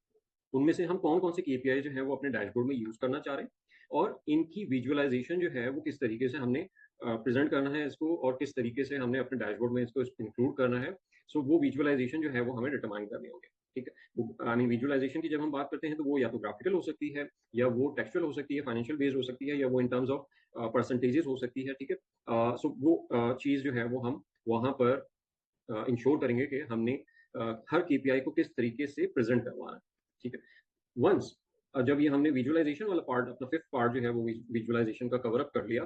उनमें से हम कौन कौन से केपीआई जो है वो अपने डैशबोर्ड में यूज करना चाह रहे हैं, और इनकी विजुअलाइजेशन जो है वो किस तरीके से हमने प्रेजेंट करना है इसको, और किस तरीके से हमने अपने डैशबोर्ड में इसको इंक्लूड करना है। सो वो विजुअलाइजेशन जो है वो हमें डिटरमाइन करनी होगी, ठीक है। आई मीन विजुअलाइजेशन की जब हम बात करते हैं तो वो या तो ग्राफिकल हो सकती है, या वो टेक्सचुअल हो सकती है, फाइनेंशियल बेस्ड हो सकती है, या वो इन टर्म्स ऑफ परसेंटेजेस हो सकती है, ठीक है। सो वो चीज जो है वो हम वहां पर इंश्योर करेंगे कि हमने हर केपीआई को किस तरीके से प्रेजेंट करवाना है, ठीक है। वंस जब ये हमने विजुअलाइजेशन वाला पार्ट, अपना फिफ्थ पार्ट जो है वो विजुअलाइजेशन का कवर अप कर लिया।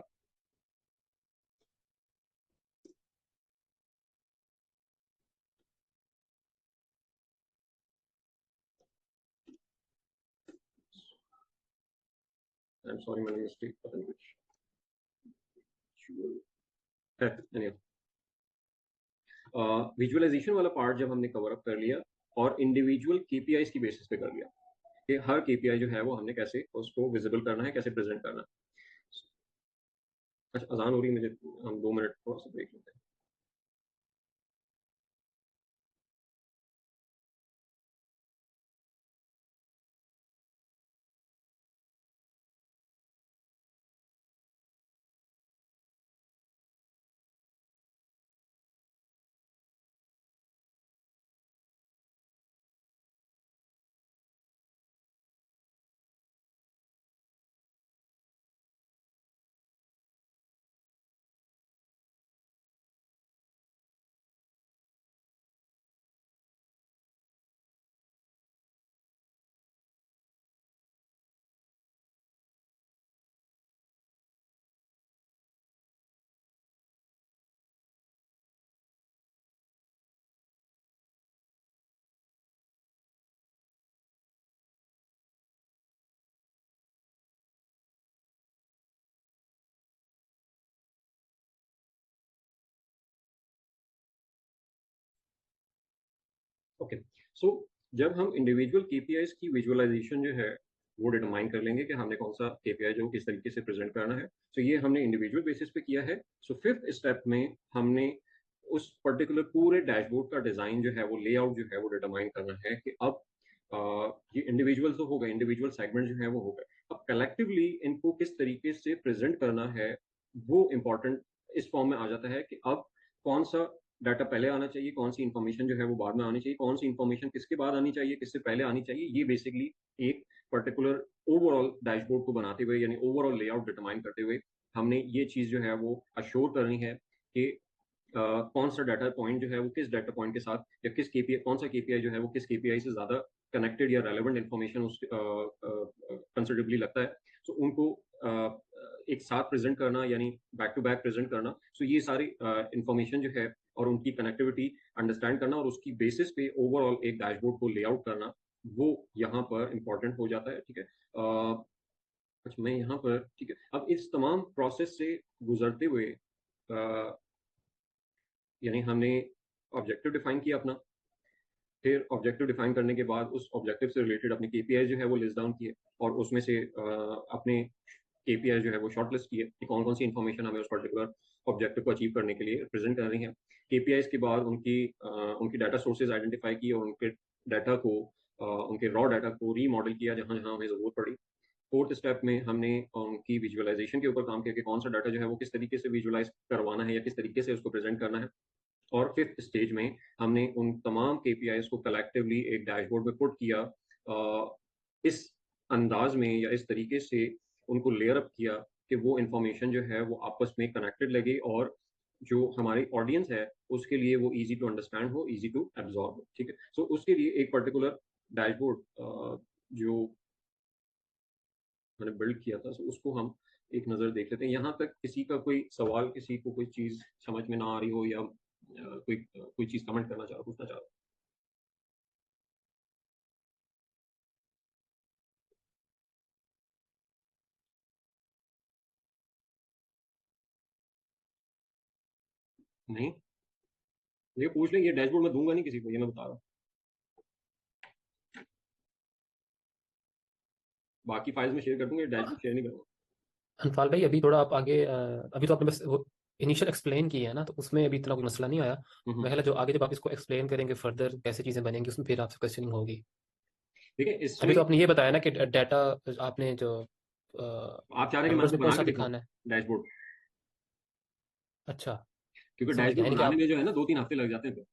आई एम सॉरी, मैंने मिस्टेक पता नहीं कुछ है। विजुअलाइजेशन वाला पार्ट जब हमने कवर अप कर लिया और इंडिविजुअल केपीआईज की बेसिस पे कर लिया कि हर केपीआई जो है वो हमने कैसे उसको विजिबल करना है, कैसे प्रेजेंट करना है। अच्छा, अजान हो रही है मुझे, हम 2 मिनट थोड़ा सा ब्रेक लेते हैं। ओके, सो जब हम इंडिविजुअल केपीआईज की विजुअलाइजेशन जो है वो डिटरमाइन कर लेंगे कि हमने कौन सा केपीआई जो किस तरीके से प्रेजेंट करना है, सो ये हमने इंडिविजुअल बेसिस पे किया है। सो फिफ्थ स्टेप में हमने उस पर्टिकुलर पूरे डैशबोर्ड का डिजाइन जो है वो लेआउट जो है वो डिटरमाइन करना है कि अब ये इंडिविजुअल तो हो गए, इंडिविजुअल सेगमेंट जो है वो हो गए, अब कलेक्टिवली इनको किस तरीके से प्रेजेंट करना है वो इम्पोर्टेंट इस फॉर्म में आ जाता है कि अब कौन सा डाटा पहले आना चाहिए, कौन सी इन्फॉर्मेशन जो है वो बाद में आनी चाहिए, कौन सी इन्फॉर्मेशन किसके बाद आनी चाहिए, किससे पहले आनी चाहिए। ये बेसिकली एक पर्टिकुलर ओवरऑल डैशबोर्ड को बनाते हुए यानी ओवरऑल लेआउट डिटरमाइन करते हुए हमने ये चीज जो है वो अश्योर करनी है कि कौन सा डाटा पॉइंट जो है वो किस डाटा पॉइंट के साथ या किस केपीआई, कौन सा केपीआई जो है वो किस केपीआई से ज्यादा कनेक्टेड या रेलेवेंट इन्फॉर्मेशन उस कंसिडरेबली लगता है। सो उनको एक साथ प्रेजेंट करना यानी बैक टू बैक प्रेजेंट करना। सो ये सारी इन्फॉर्मेशन जो है और उनकी कनेक्टिविटी अंडरस्टैंड करना और उसकी बेसिस पे ओवरऑल एक डैशबोर्ड को लेआउट करना, वो यहाँ पर इंपॉर्टेंट हो जाता है। ठीक है, अच्छा मैं यहाँ पर, ठीक है, अब इस तमाम प्रोसेस से गुजरते हुए यानी हमने ऑब्जेक्टिव डिफाइन किया अपना, फिर ऑब्जेक्टिव डिफाइन करने के बाद उस ऑब्जेक्टिव से रिलेटेड अपने केपीआई जो है वो लिस्ट डाउन किए और उसमें से अपने केपीआई जो है वो शॉर्ट लिस्ट किए कि कौन कौन सी इन्फॉर्मेशन हमें उस पर्टिकुलर ऑब्जेक्टिव को अचीव करने के लिए प्रेजेंट करनी है। केपीआई के बाद उनकी डाटा सोर्सेज आइडेंटिफाई की और उनके डाटा को उनके रॉ डाटा को रीमॉडल किया जहां जहां हमें जरूरत पड़ी। फोर्थ स्टेप में हमने उनकी विजुअलाइजेशन के ऊपर काम किया कि कौन सा डाटा जो है वो किस तरीके से विजुअलाइज करवाना है या किस तरीके से उसको प्रेजेंट करना है। और फिफ्थ स्टेज में हमने उन तमाम केपीआईज को कलेक्टिवली एक डैशबोर्ड में पुट किया, इस अंदाज में या इस तरीके से उनको लेयर अप किया कि वो इंफॉर्मेशन जो है वो आपस में कनेक्टेड लगे और जो हमारी ऑडियंस है उसके लिए वो इजी टू अंडरस्टैंड हो, इजी टू एब्जॉर्ब हो। ठीक है, सो उसके लिए एक पर्टिकुलर डैशबोर्ड जो मैंने बिल्ड किया था, सो उसको हम एक नज़र देख लेते हैं। यहाँ तक किसी का कोई सवाल, किसी को कोई चीज़ समझ में ना आ रही हो या कोई चीज़ कमेंट करना चाह रहा, पूछना चाह रहा। नहीं, ये पूछ लें, ये डैशबोर्ड मैं दूंगा नहीं किसी को, ये मैं बता रहा हूँ। बाकी फाइल्स में शेयर कर दूंगा, ये डैशबोर्ड शेयर नहीं करूँगा। अनफाल भाई अभी थोड़ा आप आगे अभी तो आपने बस वो इनिशियल एक्सप्लेन की है ना, तो उसमें अभी इतना कोई मसला नहीं आया। मैं जो आगे जब आप इसको एक्सप्लेन करेंगे फर्दर कैसे चीज़ें बनेंगी उसमें फिर आपसे क्वेश्चनिंग होगी। देखिए अभी इसमें तो आपने ये बताया ना कि डाटा आपने जो आप चाह रहे हैं कि मैं नंबर्स आपको में कौन बना सा के दिखाऊं दिखाना है। डैशबोर्ड, अच्छा, क्योंकि समझ गया, डैशबोर्ड यानी कि बनाने आप में जो है ना 2-3 हफ्ते लग जाते हैं फिर।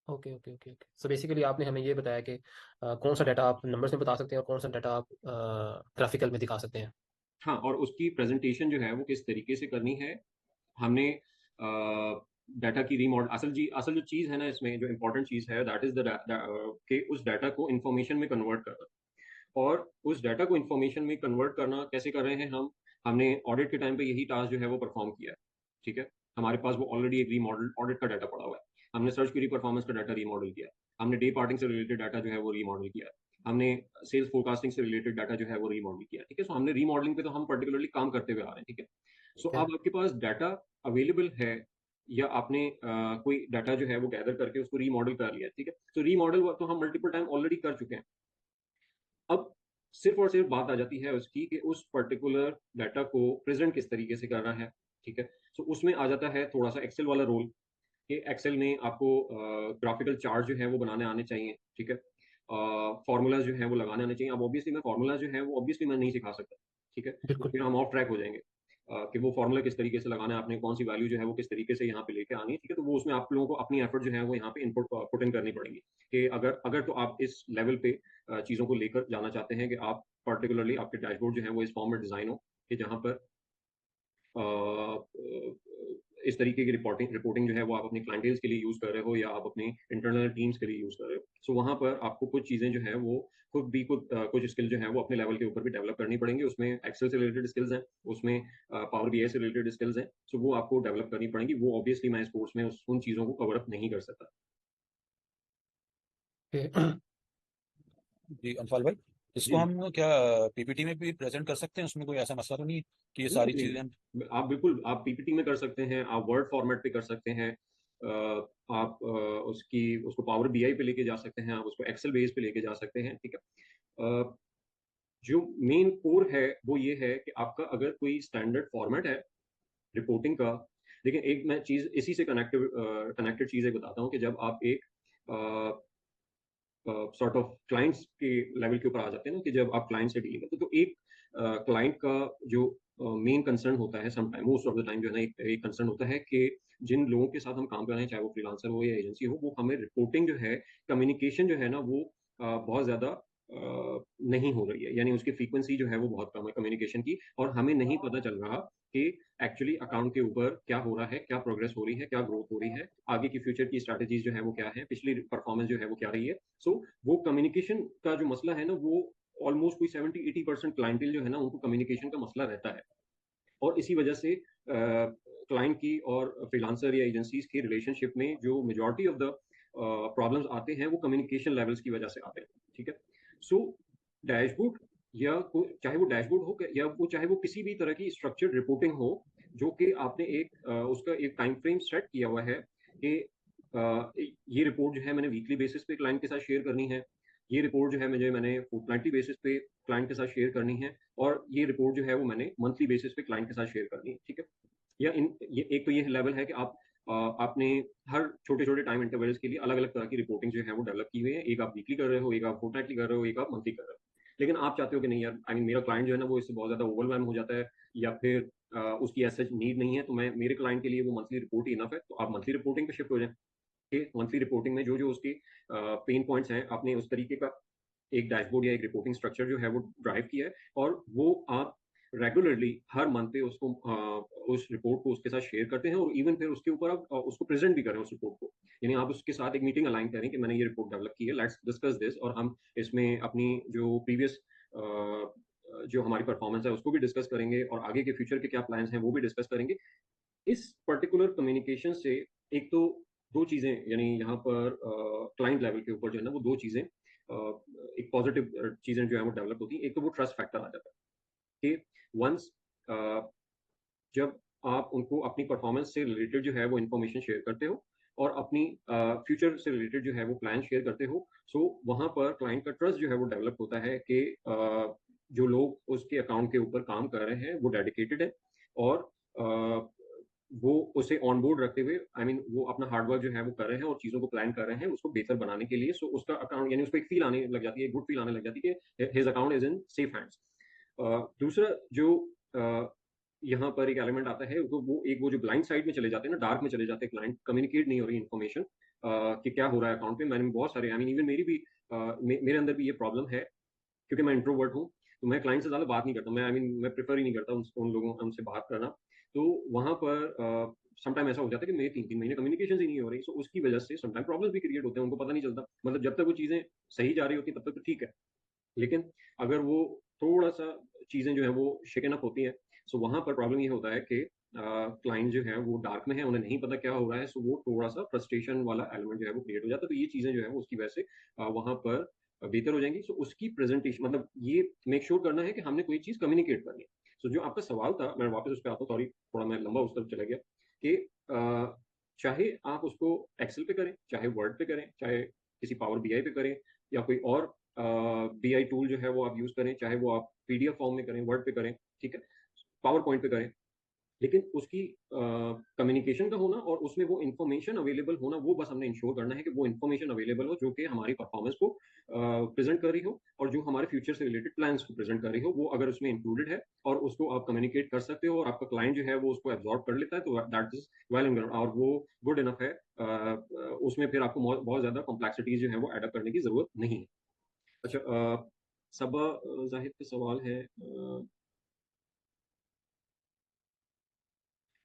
Okay okay okay okay. So basically आपने हमें ये बताया कि कौन सा डाटा आप नंबर्स में बता सकते हैं और कौन सा डाटा आप ग्राफिकल में दिखा सकते हैं। हाँ, और उसकी प्रेजेंटेशन जो है वो किस तरीके से करनी है। हमने डाटा की रीमॉडल, असल जो चीज़ है ना इसमें, जो इंपॉर्टेंट चीज़ है दैट इज द कि उस डाटा को इंफॉर्मेशन में कन्वर्ट करना। और उस डाटा को इंफॉर्मेशन में कन्वर्ट करना कैसे कर रहे हैं हम, हमने ऑडिट के टाइम पे यही टास्क जो है वो परफॉर्म किया है। ठीक है, हमारे पास वो ऑलरेडी एक रीमॉडल ऑडिट का डाटा पड़ा हुआ है। हमने सर्च क्वेरी परफॉर्मेंस का डाटा रीमॉडल किया है, हमने डे पार्टिंग से रिलेटेड डाटा जो है वो रीमॉडल किया है, हमने सेल्स फोरकास्टिंग से रिलेटेड डाटा जो है वो रीमॉडल किया है। ठीक है, सो हमने रीमॉडलिंग पे तो हम पर्टिकुलरली काम करते हुए आ रहे हैं। ठीक है, सो ठीक है, अब आपके पास डाटा अवेलेबल है या आपने कोई डाटा जो है वो गैदर करके उसको रीमॉडल कर लिया। ठीक है, तो रीमॉडल तो हम मल्टीपल टाइम ऑलरेडी कर चुके हैं। अब सिर्फ और सिर्फ बात आ जाती है उसकी कि उस पर्टिकुलर डाटा को प्रेजेंट किस तरीके से करना है। ठीक है, तो उसमें आ जाता है थोड़ा सा एक्सेल वाला रोल कि एक्सेल में आपको ग्राफिकल चार्ट जो है वो बनाने आने चाहिए। ठीक है, फार्मूलाज जो है वो लगाने आने चाहिए। अब ऑब्वियसली मैं फार्मूला जो है वो ऑब्वियसली मैं नहीं सिखा सकता। ठीक है, तो बिल्कुल। फिर हम ऑफ ट्रैक हो जाएंगे कि वो फार्मूला किस तरीके से लगाना है, आपने कौन सी वैल्यू जो है वो किस तरीके से यहाँ पे लेके आनी है। ठीक है, तो वो उसमें आप लोगों को अपनी एफर्ट जो है वो यहाँ पे इनपुट पुट इन करनी पड़ेगी कि अगर अगर तो आप इस लेवल पे चीज़ों को लेकर जाना चाहते हैं कि आप पर्टिकुलरली आपके डैशबोर्ड जो है वो इस फॉर्म में डिजाइन हो कि जहाँ पर इस तरीके की रिपोर्टिंग रिपोर्टिंग जो है वो आप अपनी क्लाइंटेल्स के लिए यूज कर रहे हो या आप अपनी इंटरनल टीम्स के लिए यूज कर रहे हो। सो वहां पर आपको कुछ चीजें जो है वो कुछ स्किल जो है वो अपने लेवल के ऊपर भी डेवलप करनी पड़ेंगी। उसमें एक्सेल से रिलेटेड स्किल्स हैं, उसमें पावर बीआई से रिलेटेड स्किल्स हैं, सो वो आपको डेवलप करनी पड़ेंगी। वो ऑब्वियसली मैं इस कोर्स में उन चीजों को कवर अप नहीं कर सकता। जी अनफाल भाई, इसको जी हम क्या पीपीटी में भी प्रेजेंट कर सकते हैं? उसमें कोई ऐसा मसला तो नहीं है कि ये सारी चीजें नहीं, आप बिल्कुल आप पीपीटी में कर सकते हैं, आप वर्ड फॉर्मेट पे कर सकते हैं, आप उसको पावर बीआई पे लेके जा सकते हैं, आप उसको एक्सेल बेस पे लेके जा सकते हैं, ठीक है। जो मेन कोर है वो ये है कि आपका अगर कोई स्टैंडर्ड फॉर्मेट है रिपोर्टिंग का। लेकिन एक मैं चीज़ इसी से कनेक्टेड चीज़ एक बताता हूँ कि जब आप एक सॉर्ट ऑफ क्लाइंट्स के लेवल के ऊपर आ जाते हैं ना, कि जब आप क्लाइंट से डील करते हो तो एक क्लाइंट का जो मेन कंसर्न होता है, sometime most of the time जो है ना, एक कंसर्न होता है कि जिन लोगों के साथ हम काम कर रहे हैं, चाहे वो फ्रीलांसर हो या एजेंसी हो, वो हमें रिपोर्टिंग जो है, कम्युनिकेशन जो है ना, वो बहुत ज़्यादा नहीं हो रही है, यानी उसकी फ्रीक्वेंसी जो है वो बहुत कम है कम्युनिकेशन की, और हमें नहीं पता चल रहा कि एक्चुअली अकाउंट के ऊपर क्या हो रहा है, क्या प्रोग्रेस हो रही है, क्या ग्रोथ हो रही है, आगे की फ्यूचर की स्ट्रैटेजीज जो है वो क्या है, पिछली परफॉर्मेंस जो है वो क्या रही है। सो वो कम्युनिकेशन का जो मसला है ना, वो ऑलमोस्ट कोई 70-80% क्लाइंटेल जो है ना, उनको कम्युनिकेशन का मसला रहता है। और इसी वजह से क्लाइंट की और फ्रीलांसर या एजेंसीज की रिलेशनशिप में जो मेजॉरिटी ऑफ द प्रॉब्लम्स आते हैं वो कम्युनिकेशन लेवल्स की वजह से आते हैं, ठीक है। सो डैशबोर्ड चाहे वो डैशबोर्ड हो या वो चाहे वो किसी भी तरह की स्ट्रक्चर्ड रिपोर्टिंग हो, जो कि आपने उसका एक टाइम फ्रेम सेट किया हुआ है कि ये रिपोर्ट जो है मैंने वीकली बेसिस पे क्लाइंट के साथ शेयर करनी है, ये रिपोर्ट जो है मैंने फोर्टनाइटली बेसिस पे क्लाइंट के साथ शेयर करनी है, और ये रिपोर्ट जो है वो मैंने मंथली बेसिस पे क्लाइंट के साथ शेयर करनी है, ठीक है। या ये एक तो ये लेवल है कि आपने हर छोटे छोटे टाइम इंटरवल्स के लिए अलग अलग तरह की रिपोर्टिंग जो है वो डेवलप की हुई है, एक आप वीकली कर रहे हो, एक आप फोर्टनाइटली कर रहे हो, एक आप मंथली कर रहे हो। लेकिन आप चाहते हो कि नहीं यार, आई मीन मेरा क्लाइंट जो है ना वो इससे बहुत ज्यादा ओवरवेलम हो जाता है, या फिर उसकी ऐसा नीड नहीं है, तो मैं मेरे क्लाइंट के लिए वो मंथली रिपोर्ट ही इनफ है, तो आप मंथली रिपोर्टिंग पे शिफ्ट हो जाए। मंथली रिपोर्टिंग में जो जो उसकी पेन पॉइंट्स हैं, आपने उस तरीके का एक डैशबोर्ड या एक रिपोर्टिंग स्ट्रक्चर जो है वो ड्राइव किया है, और वो आप रेगुलरली हर मंथ पे उसको उस रिपोर्ट को उसके साथ शेयर करते हैं, और इवन फिर उसके ऊपर आप उसको प्रेजेंट भी करें उस रिपोर्ट को, यानी आप उसके साथ एक मीटिंग अलाइन करें कि मैंने ये रिपोर्ट डेवलप की है, लेट्स डिस्कस दिस, और हम इसमें अपनी जो प्रीवियस जो हमारी परफॉर्मेंस है उसको भी डिस्कस करेंगे, और आगे के फ्यूचर के क्या प्लान्स हैं वो भी डिस्कस करेंगे। इस पर्टिकुलर कम्युनिकेशन से एक तो दो चीजें, यानी यहाँ पर क्लाइंट लेवल के ऊपर जो है ना वो दो चीजें, एक पॉजिटिव चीजें जो है वो डेवलप होती है। एक तो वो ट्रस्ट फैक्टर आ जाता है कि वंस जब आप उनको अपनी परफॉर्मेंस से रिलेटेड जो है वो इन्फॉर्मेशन शेयर करते हो, और अपनी फ्यूचर से रिलेटेड जो है वो प्लान शेयर करते हो, सो वहाँ पर क्लाइंट का ट्रस्ट जो है वो डेवलप होता है कि जो लोग उसके अकाउंट के ऊपर काम कर रहे हैं वो डेडिकेटेड है, और वो उसे ऑन बोर्ड रखते हुए, आई मीन वो अपना हार्डवर्क जो है वो कर रहे हैं और चीज़ों को प्लान कर रहे हैं उसको बेहतर बनाने के लिए। सो उसका अकाउंट, यानी उसको एक फील आने लग जाती है, एक गुड फील आने लग जाती है कि his account is in safe hands. दूसरा जो यहाँ पर एक एलिमेंट आता है, तो वो जो ब्लाइंड साइड में चले जाते हैं ना, डार्क में चले जाते हैं क्लाइंट, कम्युनिकेट नहीं हो रही इन्फॉर्मेशन कि क्या हो रहा है अकाउंट पे। मैंने बहुत सारे, आई मीन इवन मेरी भी मेरे अंदर भी ये प्रॉब्लम है, क्योंकि मैं इंट्रोवर्ट हूँ, तो मैं क्लाइंट से ज़्यादा बात नहीं करता, मैं आई मीन मैं प्रेफर ही नहीं करता उन लोगों उनसे बात करना। तो वहाँ पर समटाइम ऐसा हो जाता है कि मेरे 3-3 महीने कम्युनिकेशन ही नहीं हो रही, सो उसकी वजह से समटाइम प्रॉब्लम्स भी क्रिएट होते हैं, उनको पता नहीं चलता, मतलब जब तक वो चीज़ें सही जा रही होती तब तक तो ठीक है, लेकिन अगर वो थोड़ा सा चीज़ें जो है वो शेकन अप होती हैं, सो वहाँ पर प्रॉब्लम ये होता है कि क्लाइंट जो है वो डार्क में है, उन्हें नहीं पता क्या हो रहा है, सो वो थोड़ा सा फ्रस्ट्रेशन वाला एलिमेंट जो है वो क्रिएट हो जाता है। तो ये चीज़ें जो है वो उसकी वजह से वहाँ पर बेहतर हो जाएंगी। सो उसकी प्रेजेंटेशन, मतलब ये मेक श्योर करना है कि हमने कोई चीज़ कम्युनिकेट करनी है। सो जो आपका सवाल था, मैं वापस उस पर आता हूँ, सॉरी थोड़ा मैं लंबा उस तरफ चला गया, कि चाहे आप उसको एक्सेल पे करें, चाहे वर्ड पे करें, चाहे किसी पावर बीआई पे करें, या कोई और बीआई टूल जो है वो आप यूज करें, चाहे वो आप पीडीएफ फॉर्म में करें, वर्ड पे करें, ठीक है, पावर पॉइंट पे करें, लेकिन उसकी कम्युनिकेशन का होना और उसमें वो इन्फॉर्मेशन अवेलेबल होना, वो बस हमने इंश्योर करना है कि वो इन्फॉर्मेशन अवेलेबल हो जो कि हमारी परफॉर्मेंस को प्रेजेंट कर रही हो, और जो हमारे फ्यूचर से रिलेटेड प्लान्स को प्रेजेंट कर रही हो, वो अगर उसमें इंक्लूडेड है और उसको आप कम्युनिकेट कर सकते हो और आपका क्लाइंट जो है वो उसको एब्जॉर्ब कर लेता है, तो that is well and good, और वो गुड इनफ है। उसमें फिर आपको बहुत ज्यादा कॉम्प्लेक्सिटीज जो है वो एडअप करने की जरूरत नहीं है। अच्छा, सबा जाहिद का सवाल है,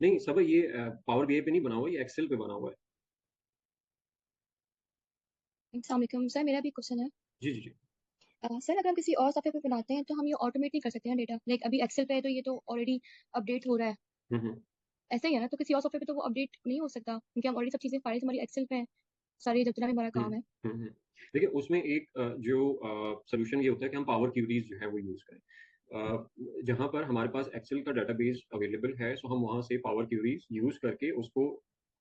नहीं सबा, ये पावर बीआई पे नहीं बना हुआ, ये एक्सेल पे बना हुआ है। अस्सलाम वालेकुम सर, मेरा भी क्वेश्चन है। जी जी जी। सर अगर हम किसी और सॉफ्टवेयर पे बनाते हैं तो हम ये ऑटोमेट नहीं कर सकते हैं डेटा, लाइक अभी एक्सेल पे है तो ये तो ऑलरेडी अपडेट हो रहा है, हम्म। ऐसा ही है ना? तो किसी और सॉफ्टवेयर पे तो वो अपडेट नहीं हो सकता क्योंकि हम ऑलरेडी सब चीजें फाइल्स हमारी एक्सेल पे है, सारी जितना भी हमारा काम है। देखिए उसमें एक जो सोल्यूशन ये होता है कि हम पावर क्यूरीज जो है वो यूज करें। जहां पर हमारे पास एक्सेल का डेटाबेस अवेलेबल है, सो हम वहां से पावर क्यूरीज यूज करके उसको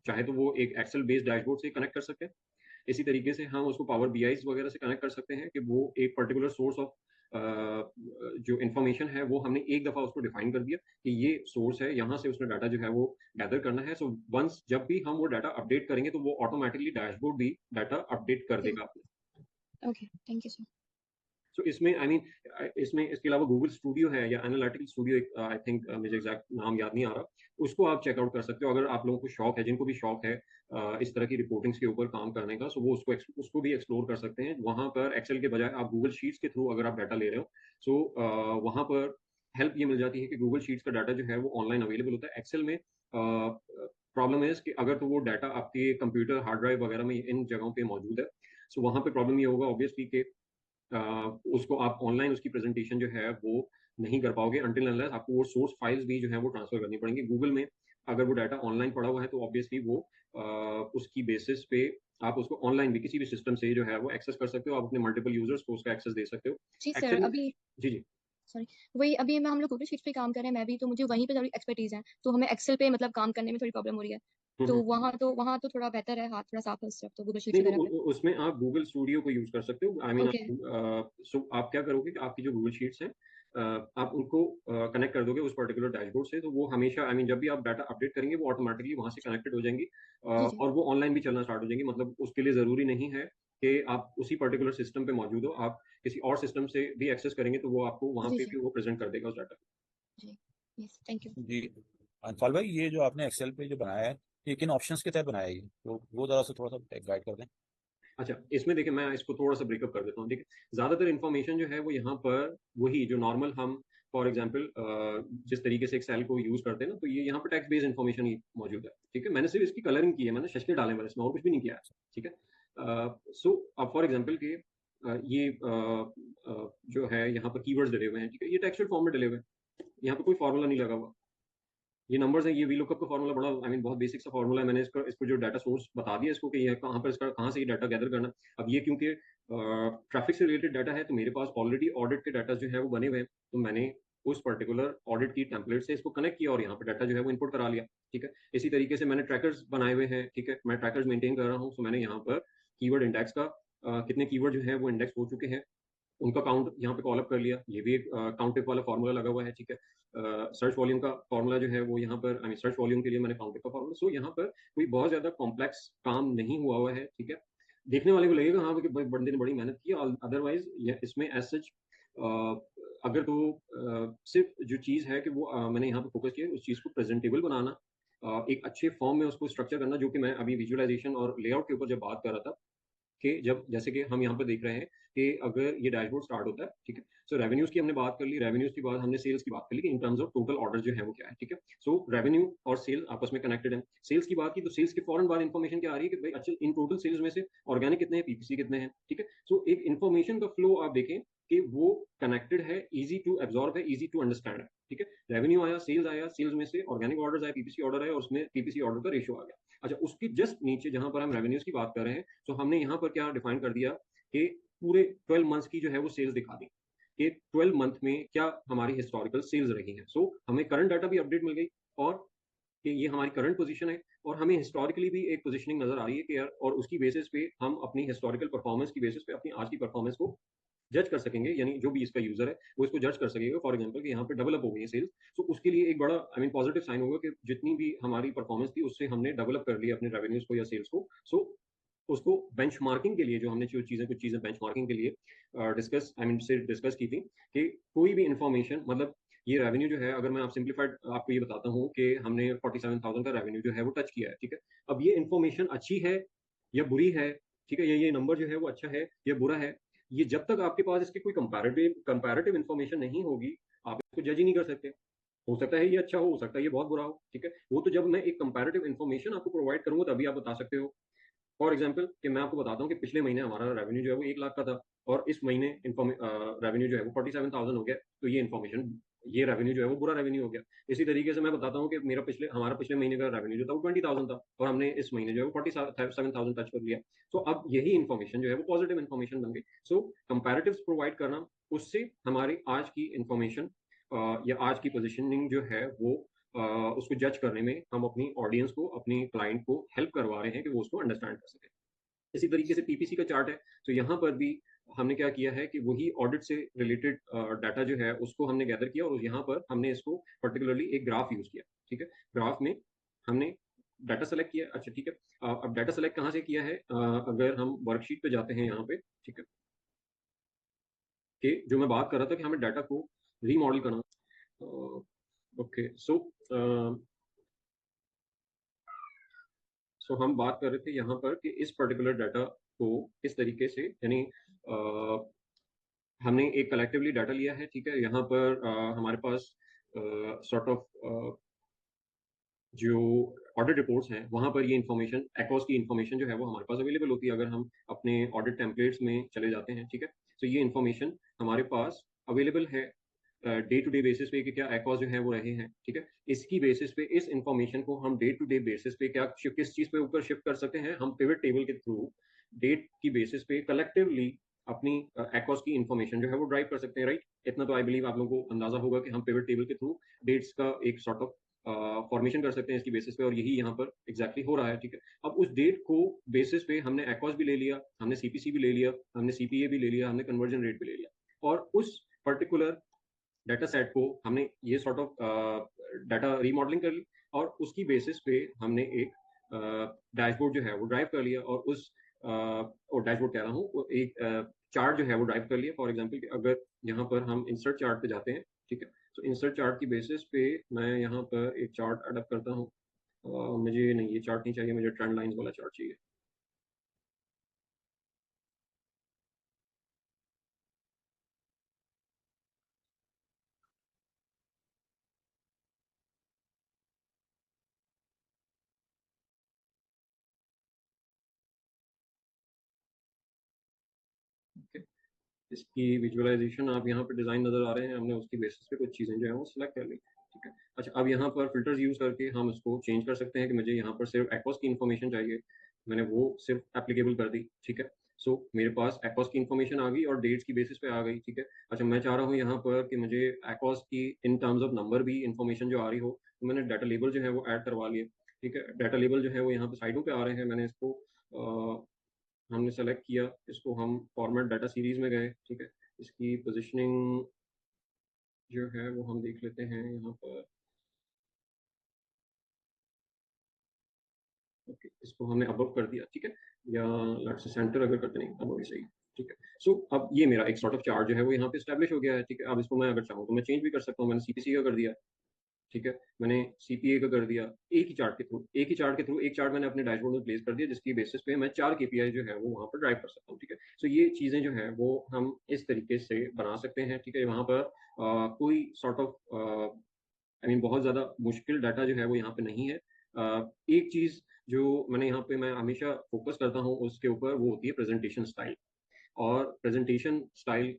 चाहे तो वो एक एक्सेल बेस्ड डैशबोर्ड से कनेक्ट कर सकते हैं। इसी तरीके से हम उसको पावर बीआई वगैरह से कनेक्ट कर सकते हैं कि वो एक पर्टिकुलर सोर्स ऑफ जो इन्फॉर्मेशन है वो हमने एक दफा उसको डिफाइन कर दिया कि ये सोर्स है, यहाँ से उसने डाटा जो है वो गैदर करना है। सो वंस जब भी हम वो डाटा अपडेट करेंगे तो वो ऑटोमेटिकली डैशबोर्ड भी डाटा अपडेट कर देगा। Okay, thank you sir. So इसमें आई मीन इसमें इसके अलावा गूगल स्टूडियो है या एनालिटिकल स्टूडियो, आई थिंक मुझे एग्जैक्ट नाम याद नहीं आ रहा, उसको आप चेकआउट कर सकते हो अगर आप लोगों को शौक है, जिनको भी शौक है इस तरह की रिपोर्टिंग्स के ऊपर काम करने का। सो वो उसको भी एक्सप्लोर कर सकते हैं। वहां पर एक्सेल के बजाय आप गूगल शीट्स के थ्रू अगर आप डाटा ले रहे हो, सो वहां पर हेल्प ये मिल जाती है कि गूगल शीट्स का डाटा जो है वो ऑनलाइन अवेलेबल होता है। एक्सेल में प्रॉब्लम है कि अगर तो वो डाटा आपके कंप्यूटर हार्ड ड्राइव वगैरह में इन जगहों पे मौजूद है, सो वहां पे प्रॉब्लम ये होगा ऑब्वियसली कि उसको आप ऑनलाइन उसकी प्रेजेंटेशन जो है वो नहीं कर पाओगे अनटिल अनलेस आपको वो सोर्स फाइल्स भी जो है वो ट्रांसफर करनी पड़ेंगी। गूगल में अगर वो डाटा ऑनलाइन पड़ा हुआ है तो ऑब्वियसली वो उसकी बेसिस पे आप उसको ऑनलाइन भी किसी भी सिस्टम से जो है वो एक्सेस कर सकते हो। आप अपने मल्टीपल यूजर्स को उसका एक्सेस दे सकते हो। जी सर, एक्सेल अभी जी जी सॉरी, वही अभी हम लोग गूगल शीट्स पे काम कर रहे हैं, मैं भी, तो मुझे वहीं पे थोड़ी एक्सपर्टीज है, तो हमें एक्सेल पे मतलब काम करने में थोड़ी प्रॉब्लम हो रही है। तो वहाँ तो थोड़ा बेटर है, हाथ थोड़ा साफ है उस तरफ, तो गूगल शीट्स नहीं, वगैरह तो पे। उसमें आप गूगल स्टूडियो को यूज कर सकते हो। आई मीन ओके, सो आप क्या करोगे कि आपकी जो गूगल शीट्स हैं आप उनको कनेक्ट कर दोगे उस पर्टिकुलर डैशबोर्ड से, तो वो हमेशा आई मीन जब भी आप डाटा अपडेट करेंगे वो ऑटोमेटिकली वहां से कनेक्टेड हो जाएंगी जी जी और वो ऑनलाइन भी चलना स्टार्ट हो जाएंगी। मतलब उसके लिए जरूरी नहीं है कि आप उसी पर्टिकुलर सिस्टम पे मौजूद हो, आप किसी और सिस्टम से भी एक्सेस करेंगे तो वो आपको वहां जी पे जी भी वो प्रेजेंट कर देगा उस डाटा। जी, यस, थैंक यू। जी अंशपाल भाई, ये जो आपने एक्सेल पे जो बनाया है, ये किन ऑप्शंस के तहत बनाया है? ये तो वो जरा सा थोड़ा सा गाइड कर दें। अच्छा, इसमें देखिए मैं इसको थोड़ा सा ब्रेकअप कर देता हूँ। देखिए ज्यादातर इन्फॉर्मेशन जो है वो यहाँ पर वही जो नॉर्मल हम फॉर एग्जांपल जिस तरीके से एक्सेल को यूज करते हैं ना, तो ये यहाँ पर टेक्स्ट बेस्ड इन्फॉर्मेशन ही मौजूद है। ठीक है, मैंने सिर्फ इसकी कलरिंग की है, मैंने शशके डाले हैं इसमें, और कुछ भी नहीं किया है। ठीक है, सो अब फॉर एग्जाम्पल के ये जो है यहाँ पर कीवर्ड्स डले हुए हैं। ठीक है, ये टेक्सचुअल फॉर्म में डले हुए हैं, यहाँ पे कोई फॉर्मूला नहीं लगा हुआ। ये नंबर्स हैं, ये वी लुकअप का फॉर्मूला बड़ा आई मीन बहुत बेसिक सा फॉर्मूला है। मैंने इसको जो डाटा सोर्स बता दिया इसको कि ये कहाँ पर इसका कहाँ से ये डाटा गैदर करना। अब ये क्योंकि ट्रैफिक से रिलेटेड डाटा है तो मेरे पास ऑलरेडी ऑडिट के डाटा जो है वो बने हुए हैं, तो मैंने उस पर्टिकुलर ऑडिट की टेम्पलेट से इसको कनेक्ट किया और यहाँ पर डाटा जो है वो इनपुट करा लिया। ठीक है, इसी तरीके से मैंने ट्रैकर्स बनाए हुए हैं। ठीक है, मैं ट्रैकर्स मेंटेन कर रहा हूँ, तो मैंने यहाँ पर कीवर्ड इंडेक्स का कितने कीवर्ड जो है वो इंडेक्स हो चुके हैं उनका काउंट यहाँ पे कॉलअप कर लिया। ये भी एक काउंटिव वाला फॉर्मूला लगा हुआ है। ठीक है, सर्च वॉल्यूम का फॉर्मूला जो है वो यहाँ पर आई मीन सर्च वॉल्यूम के लिए मैंने काउंटिव का फॉर्मूला। सो यहाँ पर कोई बहुत ज्यादा कॉम्प्लेक्स काम नहीं हुआ है। ठीक है, देखने वाले को लगेगा हाँ कि बंदे ने बड़ी मेहनत की, अदरवाइज इसमें एज सच अगर तो सिर्फ जो चीज है कि वो मैंने यहाँ पे फोकस किया उस चीज को प्रेजेंटेबल बनाना, एक अच्छे फॉर्म में उसको स्ट्रक्चर करना, जो कि मैं अभी विजुअलाइजेशन और लेआउट के ऊपर जब बात कर रहा था कि जब जैसे कि हम यहाँ पर देख रहे हैं कि अगर ये डैशबोर्ड स्टार्ट होता है। ठीक है, सो रेवेन्यूज की हमने बात कर ली, रेवेन्यूज के बाद हमने सेल्स की बात कर ली कि in terms of total order जो है वो क्या है। ठीक है, सो रेवेन्यू और सेल आपस में कनेक्टेड है। सेल्स की बात की तो सेल्स के फौरन बाद इन्फॉर्मेशन क्या आ रही है कि भाई अच्छा इन टोटल सेल्स में से ऑर्गेनिक कितने हैं, पीपीसी कितने हैं। ठीक है, सो एक इन्फॉर्मेशन का फ्लो आप देखें कि वो कनेक्टेड है, इजी टू एब्जॉर्ब है, इजी टू अंडरस्टैंड है। ठीक है, रेवेन्यू आया, सेल्स में से ऑर्गेनिक ऑर्डर आया, पीपीसी ऑर्डर आया और उसमें पीपीसी ऑर्डर का रेशियो आ गया। अच्छा, उसकी जस्ट नीचे जहां पर हम रेवेन्यूज की बात कर रहे हैं, तो हमने यहाँ पर क्या डिफाइन कर दिया कि पूरे 12 मंथ्स की जो है वो सेल्स दिखा दी कि 12 मंथ में क्या हमारी हिस्टोरिकल सेल्स रही है। सो हमें करंट डाटा भी अपडेट मिल गई और कि ये हमारी करंट पोजीशन है और हमें हिस्टोरिकली भी एक पोजीशनिंग नजर आ रही है कि यार, और उसकी बेसिस पे हम अपनी हिस्टोरिकल परफॉर्मेंस की बेसिस पे अपनी आज की परफॉर्मेंस को जज कर सकेंगे। यानी जो भी इसका यूजर है वो इसको जज कर सकेगा। फॉर एग्जांपल कि यहाँ पे डेवलप हो गई है सेल्स, तो उसके लिए एक बड़ा आई मीन पॉजिटिव साइन होगा कि जितनी भी हमारी परफॉर्मेंस थी उससे हमने डेवलप कर लिया अपने रेवेन्यूज को या सेल्स को। सो उसको बेंचमार्किंग के लिए जो हमने कुछ चीजें बेंचमार्किंग के लिए डिस्कस की थी कि कोई भी इंफॉर्मेशन, मतलब ये रेवेन्यू जो है, अगर मैं आप सिंप्लीफाइड आपको ये बताता हूँ कि हमने 47,000 का रेवेन्यू जो है वो टच किया है। ठीक है, अब ये इंफॉर्मेशन अच्छी है या बुरी है, ठीक है, ये नंबर जो है वो अच्छा है या बुरा है, ये जब तक आपके पास इसकी कोई कंपैरेटिव इन्फॉर्मेशन नहीं होगी आप इसको जज ही नहीं कर सकते। हो सकता है ये अच्छा हो सकता है ये बहुत बुरा हो। ठीक है, वो तो जब मैं एक कंपैरेटिव इन्फॉर्मेशन आपको प्रोवाइड करूंगा तभी आप बता सकते हो। फॉर एग्जाम्पल कि मैं आपको बताता हूँ कि पिछले महीने हमारा रेवेन्यू जो है वो 1 लाख का था और इस महीने रेवेन्यू जो है वो 47,000 हो गया, तो ये इन्फॉर्मेशन, ये रेवेन्यू जो है वो बुरा रेवेन्यू हो गया। इसी तरीके से मैं बताता हूँ कि हमारा पिछले महीने का रेवेन्यू जो था वो 20,000 था और हमने इस महीने जो है वो 47,000 टच कर लिया। तो अब यही इन्फॉर्मेशन जो है वो पॉजिटिव इन्फॉर्मेशन बन गई। सो कंपैरेटिव्स प्रोवाइड करना, उससे हमारी आज की इन्फॉर्मेशन या आज की पोजिशनिंग जो है वो उसको जज करने में हम अपनी ऑडियंस को, अपने क्लाइंट को हेल्प करवा रहे हैं कि वो उसको अंडरस्टैंड कर सके। इसी तरीके से पीपीसी का चार्ट है, तो यहाँ पर भी हमने क्या किया है कि वही ऑडिट से रिलेटेड डाटा जो है उसको हमने गैदर किया और यहाँ पर हमने इसको पर्टिकुलरली एक ग्राफ यूज किया। ठीक है, ग्राफ में हमने डाटा सेलेक्ट किया। अच्छा ठीक है, अब डाटा सेलेक्ट कहाँ से किया है, अगर हम वर्कशीट पे जाते हैं यहाँ पे, ठीक है, कि जो मैं बात कर रहा था कि हमें डाटा को रीमॉडल करना। ओके, सो हम बात कर रहे थे यहाँ पर कि इस पर्टिकुलर डाटा को किस तरीके से, यानी हमने एक कलेक्टिवली डाटा लिया है। ठीक है, यहाँ पर हमारे पास सॉर्ट ऑफ जो ऑडिट रिपोर्ट्स हैं वहाँ पर ये इन्फॉर्मेशन, एकॉस की इन्फॉर्मेशन जो है वो हमारे पास अवेलेबल होती है अगर हम अपने ऑडिट टेम्पलेट्स में चले जाते हैं। ठीक है, तो ये इन्फॉर्मेशन हमारे पास अवेलेबल है डे टू डे बेसिस पे कि क्या एकॉस जो है वो रहे हैं। ठीक है, इसकी बेसिस पे, इस इन्फॉर्मेशन को हम डे टू डे बेसिस पे क्या किस चीज़ पे ऊपर शिफ्ट कर सकते हैं, हम पिवट टेबल के थ्रू डेट की बेसिस पे कलेक्टिवली अपनी एकॉस की इन्फॉर्मेशन जो है वो ड्राइव कर सकते हैं। राइट, इतना तो आई बिलीव आप लोगों को अंदाजा होगा कि हम पिवट टेबल के थ्रू डेट्स का एक सॉर्ट ऑफ फॉर्मेशन कर सकते हैं इसकी बेसिस पे, और यही यहाँ पर एग्जैक्टली हो रहा है। ठीक है, अब उस डेट को बेसिस पे हमने एकॉस भी ले लिया, हमने सीपीसी भी ले लिया, हमने सीपीए भी ले लिया, हमने कन्वर्जन रेट भी ले लिया, और उस पर्टिकुलर डाटा सेट को हमने ये सॉर्ट ऑफ डाटा रीमॉडलिंग कर ली, और उसकी बेसिस पे हमने एक डैशबोर्ड जो है वो ड्राइव कर लिया, और उस और डैशबोर्ड कह रहा हूँ, वो एक चार्ट जो है वो ड्राइव कर लिया। फॉर एग्जांपल अगर यहाँ पर हम इंसर्ट चार्ट पे जाते हैं, ठीक है, तो इंसर्ट चार्ट की बेसिस पे मैं यहाँ पर एक चार्ट अडॉप्ट करता हूँ। मुझे नहीं, ये चार्ट नहीं चाहिए, मुझे ट्रेंड लाइंस वाला चार्ट चाहिए। okay. इसकी विजुअलाइजेशन आप यहाँ पे डिजाइन नजर आ रहे हैं, हमने उसकी बेसिस पे कुछ चीजें जो है वो सिलेक्ट कर ली। ठीक है, अच्छा अब यहाँ पर फिल्टर्स यूज करके हम इसको चेंज कर सकते हैं कि मुझे यहाँ पर सिर्फ एकॉस की इन्फॉर्मेशन चाहिए, मैंने वो सिर्फ एप्लीकेबल कर दी। ठीक है, सो मेरे पास एकॉस की इन्फॉर्मेशन आ गई और डेट्स की बेसिस पे आ गई। ठीक है, अच्छा मैं चाह रहा हूँ यहाँ पर कि मुझे एकॉस की इन टर्म्स ऑफ नंबर भी इन्फॉर्मेशन जो आ रही हो, तो मैंने डाटा लेबल जो है वो ऐड करवा लिए। ठीक है, डाटा लेबल जो है वो यहाँ पे साइडों पे आ रहे हैं, मैंने इसको हमने सेलेक्ट किया, इसको हम फॉर्मेट डाटा सीरीज में गए। ठीक है, इसकी पोजीशनिंग जो है वो हम देख लेते हैं यहाँ पर। ओके, इसको हमने अबव कर दिया। ठीक है, या लेट्स से सेंटर अगर करते नहीं, अबव ही सही। ठीक है, सो अब ये मेरा एक सॉर्ट ऑफ चार्ट जो है वो यहाँ पे स्टैब्लिश हो गया है। ठीक है, अब इसको मैं अगर चाहूँ तो मैं चेंज भी कर सकता हूँ। मैंने सीपीसी का कर दिया, ठीक है, मैंने सीपीए का कर दिया, एक ही चार्ट के थ्रू, एक चार्ट मैंने अपने डैशबोर्ड में प्लेस कर दिया, जिसकी बेसिस पे मैं 4 केपीआई जो है वो वहाँ पर ड्राइव कर सकता हूँ। ठीक है, सो ये चीज़ें जो है वो हम इस तरीके से बना सकते हैं। ठीक है, वहाँ पर कोई सॉर्ट ऑफ आई मीन बहुत ज़्यादा मुश्किल डाटा जो है वो यहाँ पे नहीं है। एक चीज़ जो मैंने यहाँ पे, मैं हमेशा फोकस करता हूँ उसके ऊपर, वो होती है प्रेजेंटेशन स्टाइल। और प्रेजेंटेशन स्टाइल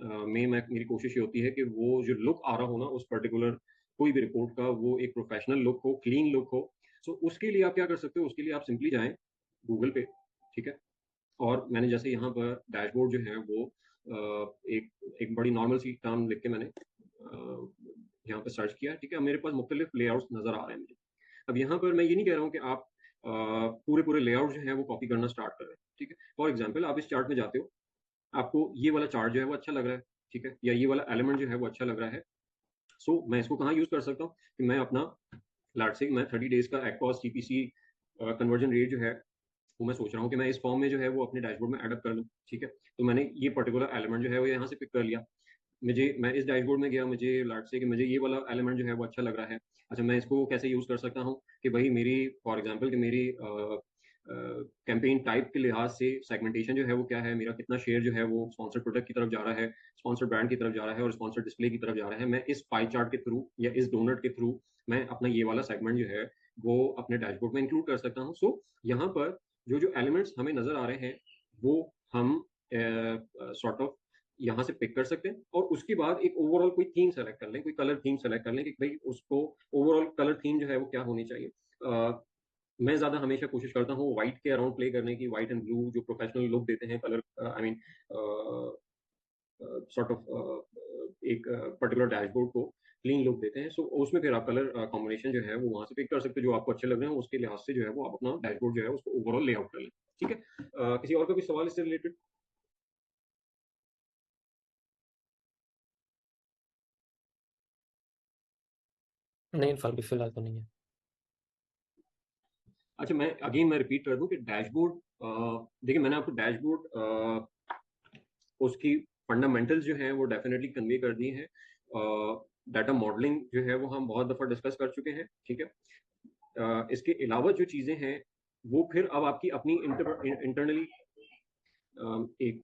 में मैं, मेरी कोशिश ये होती है कि वो जो लुक आ रहा हो ना उस पर्टिकुलर कोई भी रिपोर्ट का, वो एक प्रोफेशनल लुक हो, क्लीन लुक हो। सो उसके लिए आप क्या कर सकते हो, उसके लिए आप सिंपली जाएं गूगल पे। ठीक है, और मैंने जैसे यहाँ पर डैशबोर्ड जो है वो एक एक बड़ी नॉर्मल सी टर्म लिख के मैंने यहाँ पर सर्च किया। ठीक है, मेरे पास मुख्तलिफ लेआउट्स नजर आ रहे हैं मुझे। अब यहाँ पर मैं ये नहीं कह रहा हूँ कि आप पूरे पूरे लेआउट जो है वो कॉपी करना स्टार्ट करें। ठीक है, फॉर एग्जाम्पल आप इस चार्ट में जाते हो, आपको ये वाला चार्ट जो है वो अच्छा लग रहा है, ठीक है, या ये वाला एलिमेंट जो है वो अच्छा लग रहा है। सो मैं इसको कहाँ यूज कर सकता हूँ कि मैं अपना, लेट्स से मैं 30 डेज का एकॉस सीपीसी कन्वर्जन रेट जो है वो मैं सोच रहा हूँ कि मैं इस फॉर्म में जो है वो अपने डैशबोर्ड में एडअप कर लूँ। ठीक है, तो मैंने ये पर्टिकुलर एलिमेंट जो है वो यहाँ से पिक कर लिया। मैं इस डैशबोर्ड में गया, मुझे लेट्स से कि मुझे ये वाला एलिमेंट जो है वो अच्छा लग रहा है। अच्छा मैं इसको कैसे यूज कर सकता हूँ कि भाई मेरी, फॉर एग्जांपल कि मेरी कैंपेन टाइप के लिहाज से सेगमेंटेशन जो है वो क्या है, मेरा कितना शेयर जो है वो स्पॉन्सर्ड प्रोडक्ट की तरफ जा रहा है, स्पॉन्सर्ड ब्रांड की तरफ जा रहा है, और स्पॉन्सर्ड डिस्प्ले की तरफ जा रहा है। मैं इस पाई चार्ट के थ्रू या इस डोनट के थ्रू मैं अपना ये वाला सेगमेंट जो है वो अपने डैशबोर्ड में इंक्लूड कर सकता हूँ। सो यहाँ पर जो जो एलिमेंट्स हमें नजर आ रहे हैं वो हम सॉर्ट ऑफ यहाँ से पिक कर सकते हैं, और उसके बाद एक ओवरऑल कोई थीम सेलेक्ट कर लें, कोई कलर थीम सेलेक्ट कर लें कि भाई उसको ओवरऑल कलर थीम जो है वो क्या होनी चाहिए। मैं ज्यादा हमेशा कोशिश करता हूँ व्हाइट के अराउंड प्ले करने की, व्हाइट एंड ब्लू जो प्रोफेशनल लुक देते हैं colour, I mean sort of एक पर्टिकुलर डैशबोर्ड को क्लीन लुक देते हैं। सो उसमें फिर आप कलर कॉम्बिनेशन जो है वो वहाँ से पिक कर सकते हो जो आपको अच्छे लग रहे हैं, उसके लिहाज से जो है वो आप अपना डैशबोर्ड जो है उसको ओवरऑल लेआउट कर लें। ठीक है, किसी और का कोई सवाल इससे रिलेटेड? नहीं फिलहाल तो नहीं है। अच्छा, मैं रिपीट कर दूं कि डैशबोर्ड, देखिए मैंने आपको डैशबोर्ड उसकी फंडामेंटल्स जो हैं वो डेफिनेटली कन्वे कर दी हैं। डाटा मॉडलिंग जो है वो हम बहुत दफ़ा डिस्कस कर चुके हैं। ठीक है, इसके अलावा जो चीज़ें हैं वो फिर अब आपकी अपनी इंटरनली एक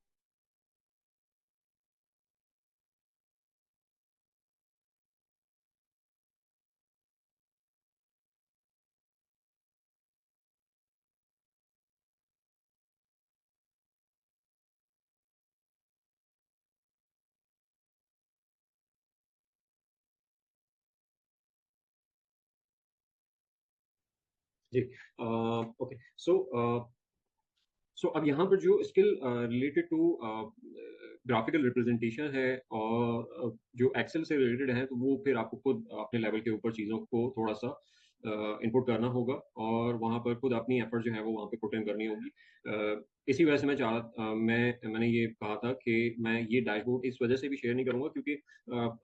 जी, ओके। सो अब यहाँ पर जो skill related to graphical representation है और जो एक्सेल से रिलेटेड है, तो वो फिर आपको खुद अपने लेवल के ऊपर चीज़ों को थोड़ा सा इनपुट करना होगा और वहाँ पर खुद अपनी एफर्ट जो है वो वहाँ पे पुट इन करनी होगी। इसी वजह से मैंने ये कहा था कि मैं ये डैशबोर्ड इस वजह से भी शेयर नहीं करूँगा क्योंकि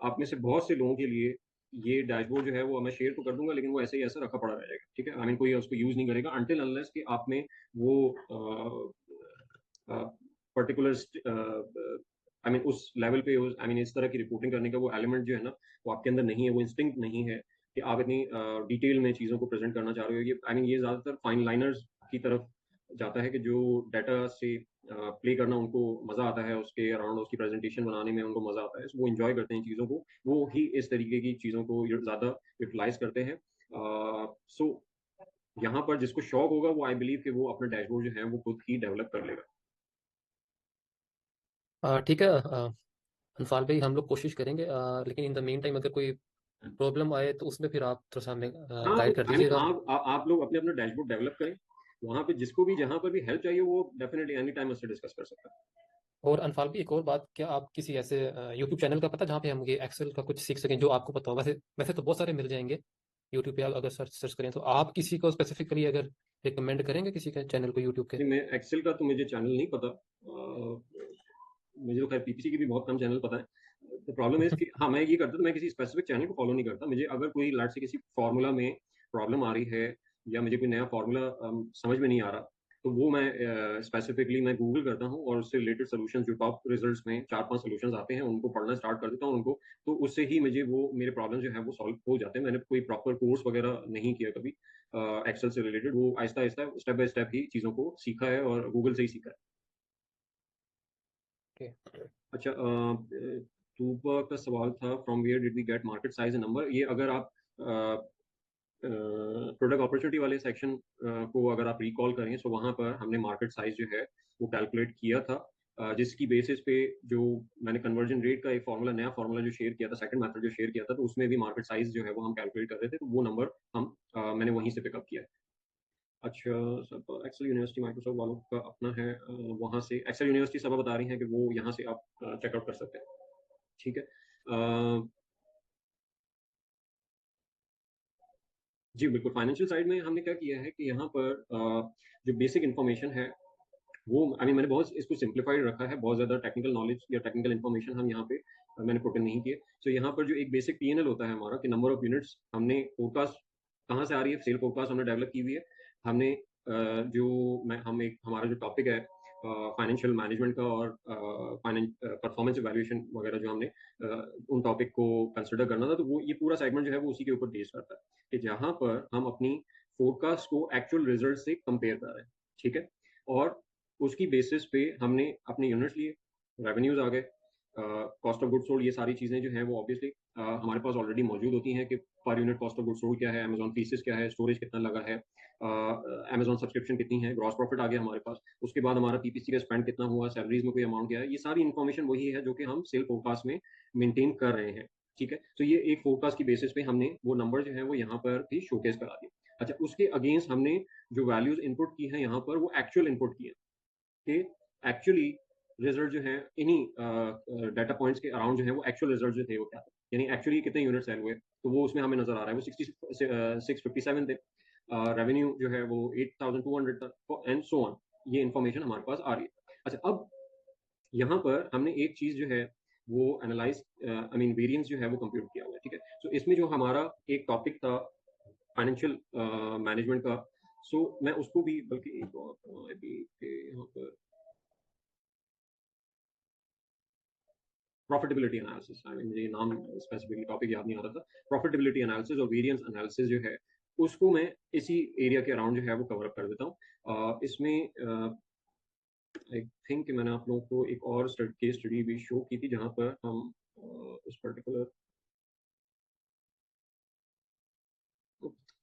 आप में से बहुत से लोगों के लिए ये डैशबोर्ड जो है वो मैं शेयर तो कर दूंगा लेकिन वो ऐसे ही ऐसा रखा पड़ा रहेगा। ठीक है, आई मीन कोई उसको यूज़ नहीं करेगा अनटिल अनलेस कि आप में वो पर्टिकुलर आई मीन उस लेवल पे आई मीन इस तरह की रिपोर्टिंग करने का वो एलिमेंट जो है ना वो आपके अंदर नहीं है, वो इंस्टिंक्ट नहीं है कि आप इतनी डिटेल में चीज़ों को प्रेजेंट करना चाह रहे हो। ये आई मीन ये ज़्यादातर फाइन लाइनर्स की तरफ जाता है कि जो डाटा से प्ले करना उनको मज़ा आता है, उसके अराउंड उसकी प्रेजेंटेशन बनाने में उनको मज़ा आता है, वो इंजॉय करते हैं चीज़ों को, वो ही इस तरीके की चीज़ों को ज़्यादा यूटिलाइज करते हैं। सो यहाँ पर जिसको शौक होगा वो आई बिलीव कि वो अपना डैशबोर्ड जो है वो खुद ही डेवलप कर लेगा। ठीक है अंफाल भाई, हम लोग कोशिश करेंगे, लेकिन इन द मीन टाइम अगर कोई प्रॉब्लम आए तो उसमें फिर आप थोड़ा सा हमें हाँ, गाइड कर आई मीन दीजिएगा। आप लोग अपने अपना डैशबोर्ड डेवलप करें, वहाँ पे जिसको भी जहाँ पर भी हेल्प चाहिए वो डेफिनेटली एनी टाइम उससे डिस्कस कर सकता है। और अनफाल भाई एक और बात, क्या आप किसी ऐसे यूट्यूब चैनल का पता जहाँ पे हम ये एक्सेल का कुछ सीख सकें जो आपको पता हो? वैसे वैसे तो बहुत सारे मिल जाएंगे यूट्यूब पे, आप अगर सर्च करें तो आप किसी को स्पेसिफिकली अगर रिकमेंड करेंगे किसी के चैनल को यूट्यूब के? नहीं, मैं एक्सेल का तो मुझे चैनल नहीं पता, मुझे तो खैर पीपीसी के भी बहुत कम चैनल पता है। द प्रॉब्लम इज कि हाँ, मैं ये करता तो मैं किसी स्पेसिफिक चैनल को फॉलो नहीं करता। मुझे अगर कोई लाट से किसी फार्मूला में प्रॉब्लम आ रही है या मुझे कोई नया फार्मूला समझ में नहीं आ रहा, तो वो मैं स्पेसिफिकली मैं गूगल करता हूँ और उससे रिलेटेड सोल्यूशन जो टॉप रिजल्ट्स में 4-5 सोल्यूशंस आते हैं उनको पढ़ना स्टार्ट कर देता हूँ उनको, तो उससे ही मुझे वो मेरे प्रॉब्लम जो है वो सॉल्व हो जाते हैं। मैंने कोई प्रॉपर कोर्स वगैरह नहीं किया कभी एक्सेल से रिलेटेड, वो Aahista Aahista step by step ही चीज़ों को सीखा है और गूगल से ही सीखा है। Okay. अच्छा, तूबा का सवाल था from where did we get market size and number. ये अगर आप प्रोडक्ट अपॉर्चुनिटी वाले सेक्शन को अगर आप रिकॉल करें तो वहाँ पर हमने मार्केट साइज जो है वो कैलकुलेट किया था, जिसकी बेसिस पे जो मैंने कन्वर्जन रेट का एक फार्मूला नया फार्मूला जो शेयर किया था, सेकंड मेथड जो शेयर किया था, तो उसमें भी मार्केट साइज जो है वो हम कैलकुलेट कर रहे थे, तो वो नंबर मैंने वहीं से पिकअप किया है। अच्छा, सब एक्सेल यूनिवर्सिटी माइक्रोसॉफ्ट वालों का अपना है, वहाँ से एक्सेल यूनिवर्सिटी सब बता रही हैं कि वो यहाँ से आप चेकआउट कर सकते हैं। ठीक है, जी बिल्कुल। फाइनेंशियल साइड में हमने क्या किया है कि यहाँ पर जो बेसिक इन्फॉर्मेशन है वो आई मीन मैंने बहुत इसको सिंप्लीफाइड रखा है, बहुत ज़्यादा टेक्निकल नॉलेज या टेक्निकल इन्फॉर्मेशन हम यहाँ पे मैंने पुट इन नहीं किए। तो यहाँ पर जो एक बेसिक पीएनएल होता है हमारा कि नंबर ऑफ यूनिट्स हमने फोरकास्ट कहाँ से आ रही है, सेल फोरकास्ट हमने डेवलप की हुई है। हमने जो मैं हम एक हमारा जो टॉपिक है फाइनेंशियल मैनेजमेंट का और फाइनेंस परफॉर्मेंस इवैल्यूएशन वगैरह जो हमने उन टॉपिक को कंसिडर करना था, तो वो ये पूरा सेगमेंट जो है वो उसी के ऊपर बेस करता है कि जहाँ पर हम अपनी फोरकास्ट को एक्चुअल रिजल्ट से कंपेयर कर रहे हैं। ठीक है, और उसकी बेसिस पे हमने अपने यूनिट्स लिए, रेवेन्यूज आ गए, कॉस्ट ऑफ गुड सोल्ड, ये सारी चीज़ें जो हैं वो ऑब्वियसली हमारे पास ऑलरेडी मौजूद होती हैं कि per unit cost of good sold क्या है, अमेजॉन फीसेस क्या है, स्टोरेज कितना लगा है, अमेजॉन सब्सक्रिप्शन कितनी है, ग्रॉस प्रॉफिट आ गया हमारे पास, उसके बाद हमारा पीपीसी का स्पेंड कितना हुआ, सैलरीज में कोई अमाउंट क्या है, ये सारी इन्फॉर्मेशन वही है जो कि हम सेल फोरकास्ट में मेंटेन कर रहे हैं। ठीक है, तो ये एक फोरकास्ट की बेसिस पे हमने वो नंबर जो है वो यहाँ पर भी शोकेस करा दिया। अच्छा, उसके अगेंस्ट हमने जो वैल्यूज इनपुट की है यहाँ पर वो एक्चुअल इनपुट की है कि एक्चुअली रिजल्ट जो है इन्हीं डाटा पॉइंट्स के अराउंड जो है वो एक्चुअल रिजल्ट जो थे वो क्या थे। यानी एक्चुअली कितने यूनिट सेल हुए, तो वो उसमें हमें नजर आ रहा है, वो 657 थे। रेवेन्यू जो है वो 8200 था एंड सो ऑन, ये इन्फॉर्मेशन हमारे पास आ रही है। अच्छा, अब यहाँ पर हमने एक चीज जो है वो एनालाइज आई मीन वेरिएंस जो है वो कंप्यूट किया हुआ है, ठीक है। सो इसमें जो हमारा एक टॉपिक था फाइनेंशियल मैनेजमेंट का, सो मैं उसको भी बल्कि एक और अभी यहाँ पर प्रॉफिटेबिलिटी एनालिसिस, आई मीन मुझे नाम स्पेसिफिकली टॉपिक याद नहीं आ रहा था, प्रॉफिटेबिलिटी एनालिसिस और वेरिएंस एनालिसिस जो है उसको मैं इसी एरिया के अराउंड जो है वो कवर अप कर देता हूँ। इसमें आई थिंक मैंने आप लोगों को एक और केस स्टडी भी शो की थी जहाँ पर हम उस पर्टिकुलर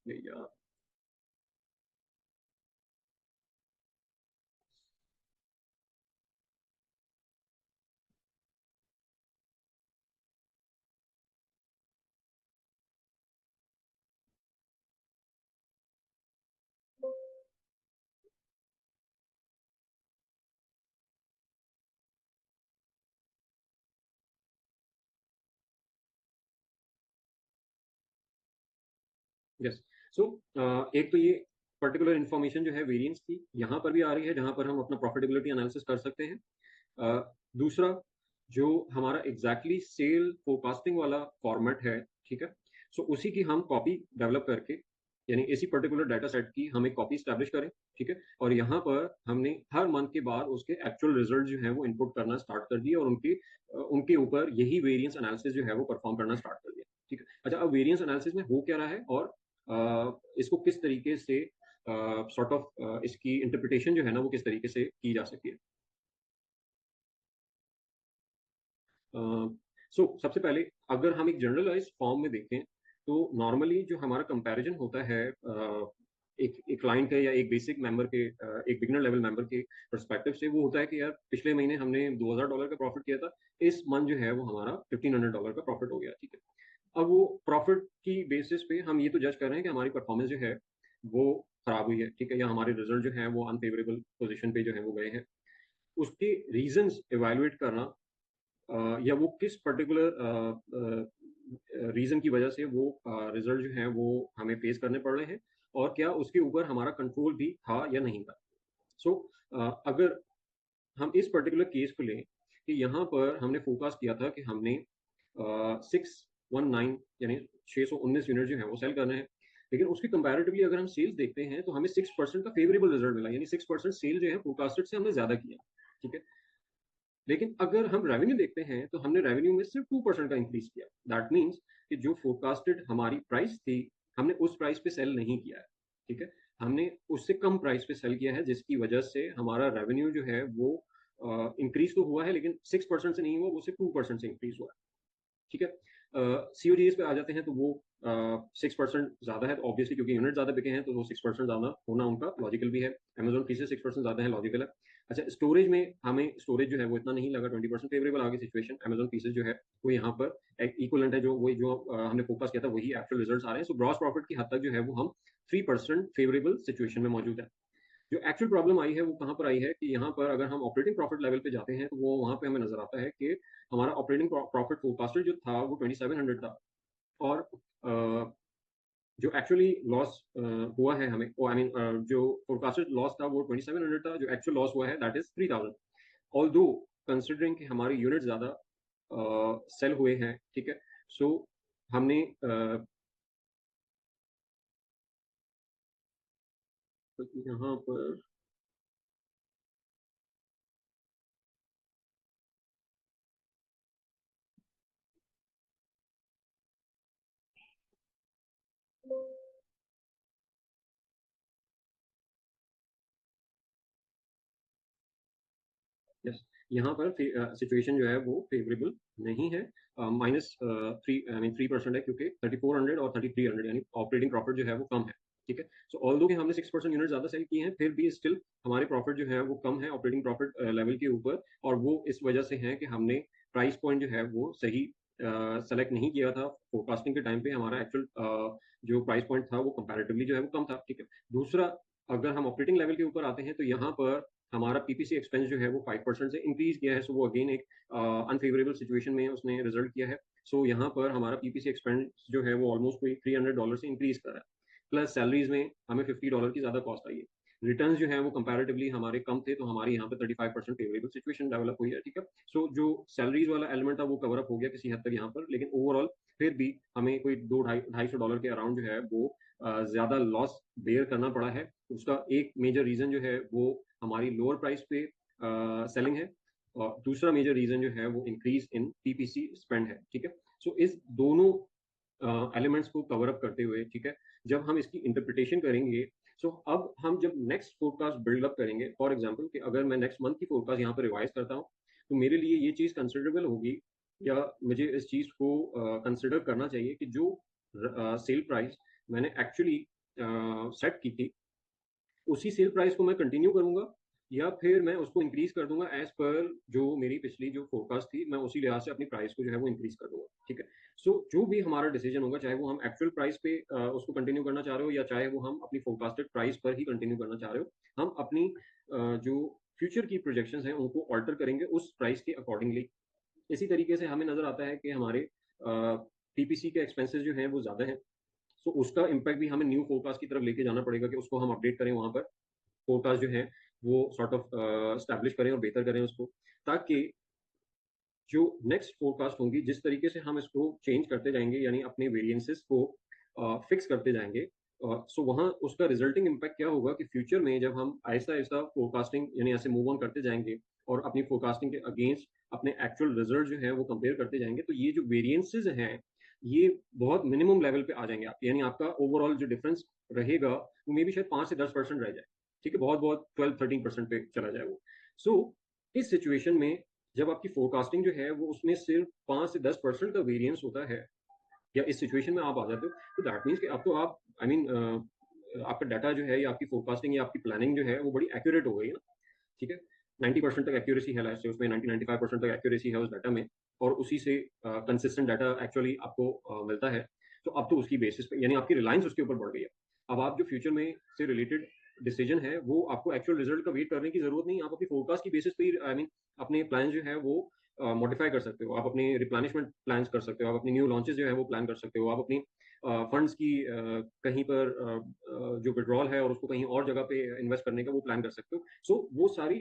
यार यस। सो एक तो ये पर्टिकुलर इन्फॉर्मेशन जो है वेरिएंस की यहाँ पर भी आ रही है जहाँ पर हम अपना प्रॉफिटेबिलिटी एनालिसिस कर सकते हैं। दूसरा जो हमारा एग्जैक्टली सेल फोरकास्टिंग वाला फॉर्मेट है, ठीक है, सो उसी की हम कॉपी डेवलप करके, यानी इसी पर्टिकुलर डाटा सेट की हम एक कॉपी स्टैब्लिश करें, ठीक है, और यहाँ पर हमने हर मंथ के बाद उसके एक्चुअल रिजल्ट जो है वो इनपुट करना स्टार्ट कर दिए और उनके ऊपर यही वेरिएंस एनालिसिस जो है वो परफॉर्म करना स्टार्ट कर दिया, ठीक है। अच्छा, अब वेरिएंस एनालिसिस में हो क्या रहा है और इसको किस तरीके से सॉर्ट ऑफ इसकी इंटरप्रिटेशन जो है ना वो किस तरीके से की जा सकती है। सबसे पहले अगर हम एक जनरलाइज फॉर्म में देखें तो नॉर्मली जो हमारा कंपैरिजन होता है एक क्लाइंट के या एक बेसिक मेंबर के एक बिगनर लेवल मेंबर के पर्सपेक्टिव से, वो होता है कि यार पिछले महीने हमने $2000 का प्रॉफिट किया था, इस मंथ जो है वो हमारा $1500 का प्रॉफिट हो गया, ठीक है। अब वो प्रॉफिट की बेसिस पे हम ये तो जज कर रहे हैं कि हमारी परफॉर्मेंस जो है वो खराब हुई है, ठीक है, या हमारे रिजल्ट जो है वो अनफेवरेबल पोजीशन पे जो है वो गए हैं। उसके रीजंस इवैल्यूएट करना या वो किस पर्टिकुलर रीजन की वजह से वो रिजल्ट जो है वो हमें फेस करने पड़ रहे हैं और क्या उसके ऊपर हमारा कंट्रोल भी था या नहीं था। सो अगर हम इस पर्टिकुलर केस को लें कि यहाँ पर हमने फोकस किया था कि हमने 619 यानी 619 यूनिट जो है वो सेल करने हैं, लेकिन उसकी कंपैरेटिवली अगर हम सेल्स देखते हैं तो हमें 6% का फेवरेबल रिजल्ट मिला, यानी 6% सेल जो है फोरकास्टेड से हमने ज्यादा किया, ठीक है। लेकिन अगर हम रेवेन्यू देखते हैं तो हमने रेवेन्यू में सिर्फ 2% का इंक्रीज किया। दैट मीन्स कि जो फोरकास्टेड हमारी प्राइस थी हमने उस प्राइस पे सेल नहीं किया है, ठीक है, हमने उससे कम प्राइस पे सेल किया है, जिसकी वजह से हमारा रेवेन्यू जो है वो इंक्रीज तो हुआ है लेकिन 6% से नहीं हुआ, वो सिर्फ 2% से इंक्रीज हुआ है, ठीक है। सीओजीएस पे आ जाते हैं तो वो 6% ज्यादा है ऑब्वियसली, क्योंकि यूनिट ज्यादा बिके हैं तो वो 6% ज्यादा होना उनका लॉजिकल भी है। अमेजोन फी से 6% ज्यादा है, लॉजिकल है। अच्छा, स्टोरेज में हमें स्टोरेज जो है वो इतना नहीं लगा, 20% फेवरेबल आ गई सिचुएशन। अमेजोन फीसेस जो है वो यहाँ पर इक्वलेंट है, जो वही जो हमने फोकस किया था वही एक्चुअल रिजल्ट आ रहे हैं। सो ग्रॉस प्रॉफिट की हद तक जो है वो हम 3% फेवरेबल सिचुएशन में मौजूद है। जो एक्चुअल प्रॉब्लम आई है वो कहाँ पर आई है कि यहाँ पर अगर हम ऑपरेटिंग प्रॉफिट लेवल पे जाते हैं तो वो वहाँ पे हमें नजर आता है कि हमारा ऑपरेटिंग प्रॉफिट फोरकास्टेड जो था वो 2700 था और जो एक्चुअली लॉस हुआ है हमें, आई मीन जो फोरकास्टेड लॉस था वो 2700 था, जो एक्चुअल लॉस हुआ है दैट इज 3000। ऑल्दो कंसिडरिंग कि हमारे यूनिट ज्यादा सेल हुए हैं, ठीक है, सो हमने यहाँ पर यस, यहाँ पर सिचुएशन जो है वो फेवरेबल नहीं है। -3 है क्योंकि 3400 और 3300 यानी ऑपरेटिंग प्रॉफिट जो है वो कम है, ठीक है। सो ऑल्दो कि हमने 6% यूनिट ज्यादा सेल किए हैं फिर भी स्टिल हमारे प्रॉफिट जो है वो कम है ऑपरेटिंग प्रॉफिट लेवल के ऊपर, और वो इस वजह से है कि हमने प्राइस पॉइंट जो है वो सही सेलेक्ट नहीं किया था। फोरकास्टिंग के टाइम पे हमारा एक्चुअल जो प्राइस पॉइंट था वो कंपैरेटिवली जो है वो कम था, ठीक है। दूसरा, अगर हम ऑपरेटिंग लेवल के ऊपर आते हैं तो यहाँ पर हमारा पीपीसी एक्सपेंस जो है वो 5% से इंक्रीज किया है, सो वो अगेन एक अनफेवरेबल सिचुएशन में उसने रिजल्ट किया है। सो यहाँ पर हमारा पीपीसी एक्सपेंस जो है वो ऑलमोस्ट कोई $300 से इंक्रीज कर रहा है, प्लस सैलरीज में हमें $50 की ज्यादा कॉस्ट आई है। रिटर्न जो है वो कंपैरेटिवली हमारे कम थे, तो हमारे यहाँ पे 35% फेवरेबल सिचुएशन डेवलप हुई है, ठीक है। सो जो सैलरीज वाला एलिमेंट था वो कवर अप हो गया किसी हद तक यहाँ पर, लेकिन ओवरऑल फिर भी हमें कोई $200-250 के अराउंड जो है वो ज्यादा लॉस बेयर करना पड़ा है। उसका एक मेजर रीजन जो है वो हमारी लोअर प्राइस पे सेलिंग है, और दूसरा मेजर रीजन जो है वो इंक्रीज इन पीपीसी स्पेंड है, ठीक है। सो इस दोनों एलिमेंट्स को कवर अप करते हुए, ठीक है, जब हम इसकी इंटरप्रिटेशन करेंगे, सो अब हम जब नेक्स्ट फोरकास्ट बिल्डअप करेंगे, फॉर एग्जांपल कि अगर मैं नेक्स्ट मंथ की फोरकास्ट यहाँ पर रिवाइज करता हूँ, तो मेरे लिए ये चीज़ कंसिडरेबल होगी, या मुझे इस चीज़ को कंसिडर करना चाहिए कि जो सेल प्राइस मैंने एक्चुअली सेट की थी, उसी सेल प्राइस को मैं कंटिन्यू करूंगा, या फिर मैं उसको इंक्रीज कर दूंगा एज पर जो मेरी पिछली जो फोरकास्ट थी, मैं उसी लिहाज से अपनी प्राइस को जो है वो इंक्रीज कर दूंगा, ठीक है। सो जो भी हमारा डिसीजन होगा, चाहे वो हम एक्चुअल प्राइस पे उसको कंटिन्यू करना चाह रहे हो, या चाहे वो हम अपनी फोरकास्टेड प्राइस पर ही कंटिन्यू करना चाह रहे हो, हम अपनी जो फ्यूचर की प्रोजेक्शंस हैं उनको ऑल्टर करेंगे उस प्राइस के अकॉर्डिंगली। इसी तरीके से हमें नजर आता है कि हमारे पीपीसी के एक्सपेंसेस जो हैं वो ज्यादा हैं, सो उसका इम्पैक्ट भी हमें न्यू फोरकास्ट की तरफ लेके जाना पड़ेगा कि उसको हम अपडेट करें, वहां पर फोरकास्ट जो है वो सॉर्ट ऑफ स्टैब्लिश करें और बेहतर करें उसको, ताकि जो नेक्स्ट फोरकास्ट होंगी जिस तरीके से हम इसको चेंज करते जाएंगे, यानी अपने वेरिएंसेस को फिक्स करते जाएंगे, सो वहाँ उसका रिजल्टिंग इम्पैक्ट क्या होगा कि फ्यूचर में जब हम आहिस्ता आहिस्ता फोरकास्टिंग यानी ऐसे मूव ऑन करते जाएंगे और अपनी फोरकास्टिंग के अगेंस्ट अपने एक्चुअल रिजल्ट जो है वो कंपेयर करते जाएंगे, तो ये जो वेरिएंसेस हैं ये बहुत मिनिमम लेवल पे आ जाएंगे आप, यानी आपका ओवरऑल जो डिफरेंस रहेगा वो मे भी शायद 5 से 10% रह जाए, ठीक है, बहुत बहुत 12-13% पे चला जाए वो। सो इस सिचुएशन में जब आपकी फोरकास्टिंग जो है वो उसमें सिर्फ 5 से 10% का वेरिएंस होता है, या इस सिचुएशन में आप आ जाते हो, तो दैट मीन्स कि अब तो आप आई मीन आपका डाटा जो है या आपकी फोरकास्टिंग या आपकी प्लानिंग जो है वो बड़ी एक्यूरेट हो गई है ना, ठीक है। 90% तक एक्यूरेसी है, लास्ट उसमें 90-95% तक एक्यूरेसी है उस डाटा में, और उसी से कंसिस्टेंट डाटा एक्चुअली आपको मिलता है। तो अब तो उसकी बेसिस पे यानी आपकी रिलायंस उसके ऊपर बढ़ गई है। अब आप जो फ्यूचर में से रिलेटेड डिसीजन है वो आपको एक्चुअल रिजल्ट का वेट करने की जरूरत नहीं, आप अपनी फोरकास्ट की बेसिस पे आई मीन अपने प्लान जो है वो मॉडिफाई कर सकते हो, आप अपने रिप्लेनिशमेंट प्लान कर सकते हो, आप अपनी न्यू लॉन्चेस जो है वो प्लान कर सकते हो, आप अपनी फंड्स की कहीं पर जो विड्रॉल है और उसको कहीं और जगह पे इन्वेस्ट करने का वो प्लान कर सकते हो। सो वो सारी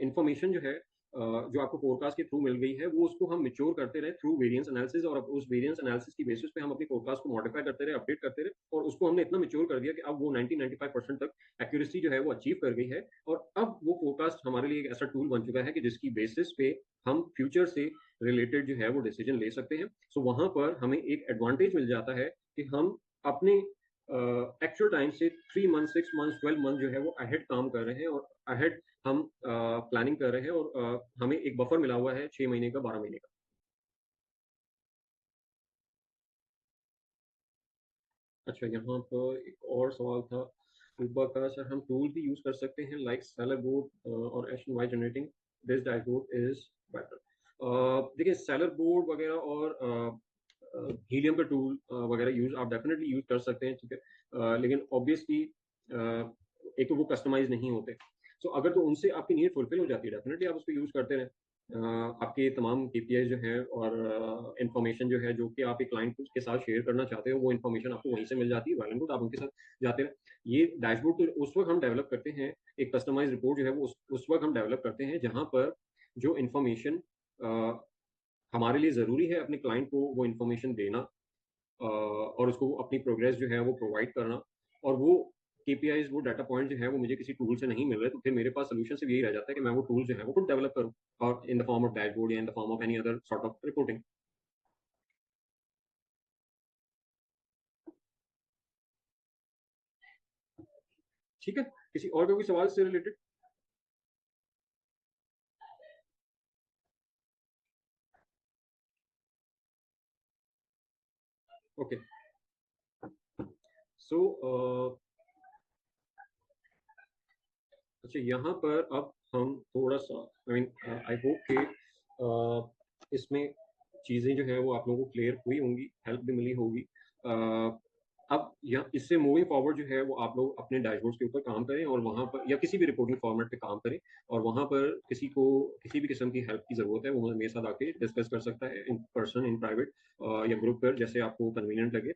इंफॉर्मेशन जो है जो आपको फोरकास्ट के थ्रू मिल गई है, वो उसको हम मिच्योर करते रहे थ्रू वेरिएंस एनालिसिस, और अब उस वेरिएंस एनालिसिस की बेसिस पे हम अपनी फोरकास्ट को मॉडिफाई करते रहे, अपडेट करते रहे, और उसको हमने इतना मिच्योर कर दिया कि अब वो 90-95% तक एक्यूरेसी जो है वो अचीव कर गई है, और अब वो फोरकास्ट हमारे लिए एक ऐसा टूल बन चुका है कि जिसकी बेसिस पे हम फ्यूचर से रिलेटेड जो है वो डिसीजन ले सकते हैं। सो वहां पर हमें एक एडवांटेज मिल जाता है कि हम अपने एक्चुअल टाइम से 3 मंथ 6 मंथ 12 मंथ जो है वो अहेड काम कर रहे हैं, और अहेड हम प्लानिंग कर रहे हैं, और हमें एक बफर मिला हुआ है 6 महीने का, 12 महीने का। अच्छा, यहाँ पर एक और सवाल था रूपा का, सर हम टूल भी यूज कर सकते हैं लाइक सेलर बोर्ड और एशन why generating this dashboard is better. देखिए सेलर बोर्ड वगैरह और हीलियम का टूल वगैरह यूज आप डेफिनेटली यूज कर सकते हैं, ठीक है, लेकिन ऑब्वियसली एक तो वो कस्टमाइज नहीं होते, सो अगर तो उनसे आपकी नीड फुलफिल हो जाती है, डेफिनेटली आप उसको यूज करते रहें। आपके तमाम केपीआई जो है और इंफॉर्मेशन जो है जो कि आप एक क्लाइंट के साथ शेयर करना चाहते हो, वो इन्फॉर्मेशन आपको वहीं से मिल जाती है, वेल एंड गुड, आप उनके साथ जाते रहे। ये डैशबोर्ड तो उस वक्त हम डेवलप करते हैं, एक कस्टमाइज रिपोर्ट जो है वो उस वक्त हम डेवलप करते हैं जहां पर जो इन्फॉर्मेशन हमारे लिए ज़रूरी है अपने क्लाइंट को वो इन्फॉर्मेशन देना, और उसको अपनी प्रोग्रेस जो है वो प्रोवाइड करना, और वो केपीआईज वो डाटा पॉइंट जो है वो मुझे किसी टूल से नहीं मिल रहे, तो फिर मेरे पास सोल्यूशन सिर्फ यही रह जाता है कि मैं वो टूल जो है वो खुद डेवलप करूँ, और in the form of dashboard या in the form of any other sort of reporting. ठीक है, किसी और का कोई सवाल से रिलेटेड? ओके, सो अच्छा, यहाँ पर अब हम थोड़ा सा आई मीन आई होप कि इसमें चीज़ें जो है वो आप लोगों को क्लियर हुई होंगी, हेल्प भी मिली होगी। अब या इससे मूविंग फॉरवर्ड जो है वो आप लोग अपने डैशबोर्ड्स के ऊपर काम करें और वहाँ पर या किसी भी रिपोर्टिंग फॉर्मेट पे काम करें, और वहाँ पर किसी को किसी भी किस्म की हेल्प की ज़रूरत है वो मेरे साथ आके डिस्कस कर सकता है इन पर्सन, इन प्राइवेट या ग्रुप पर, जैसे आपको कन्वीनियंट लगे।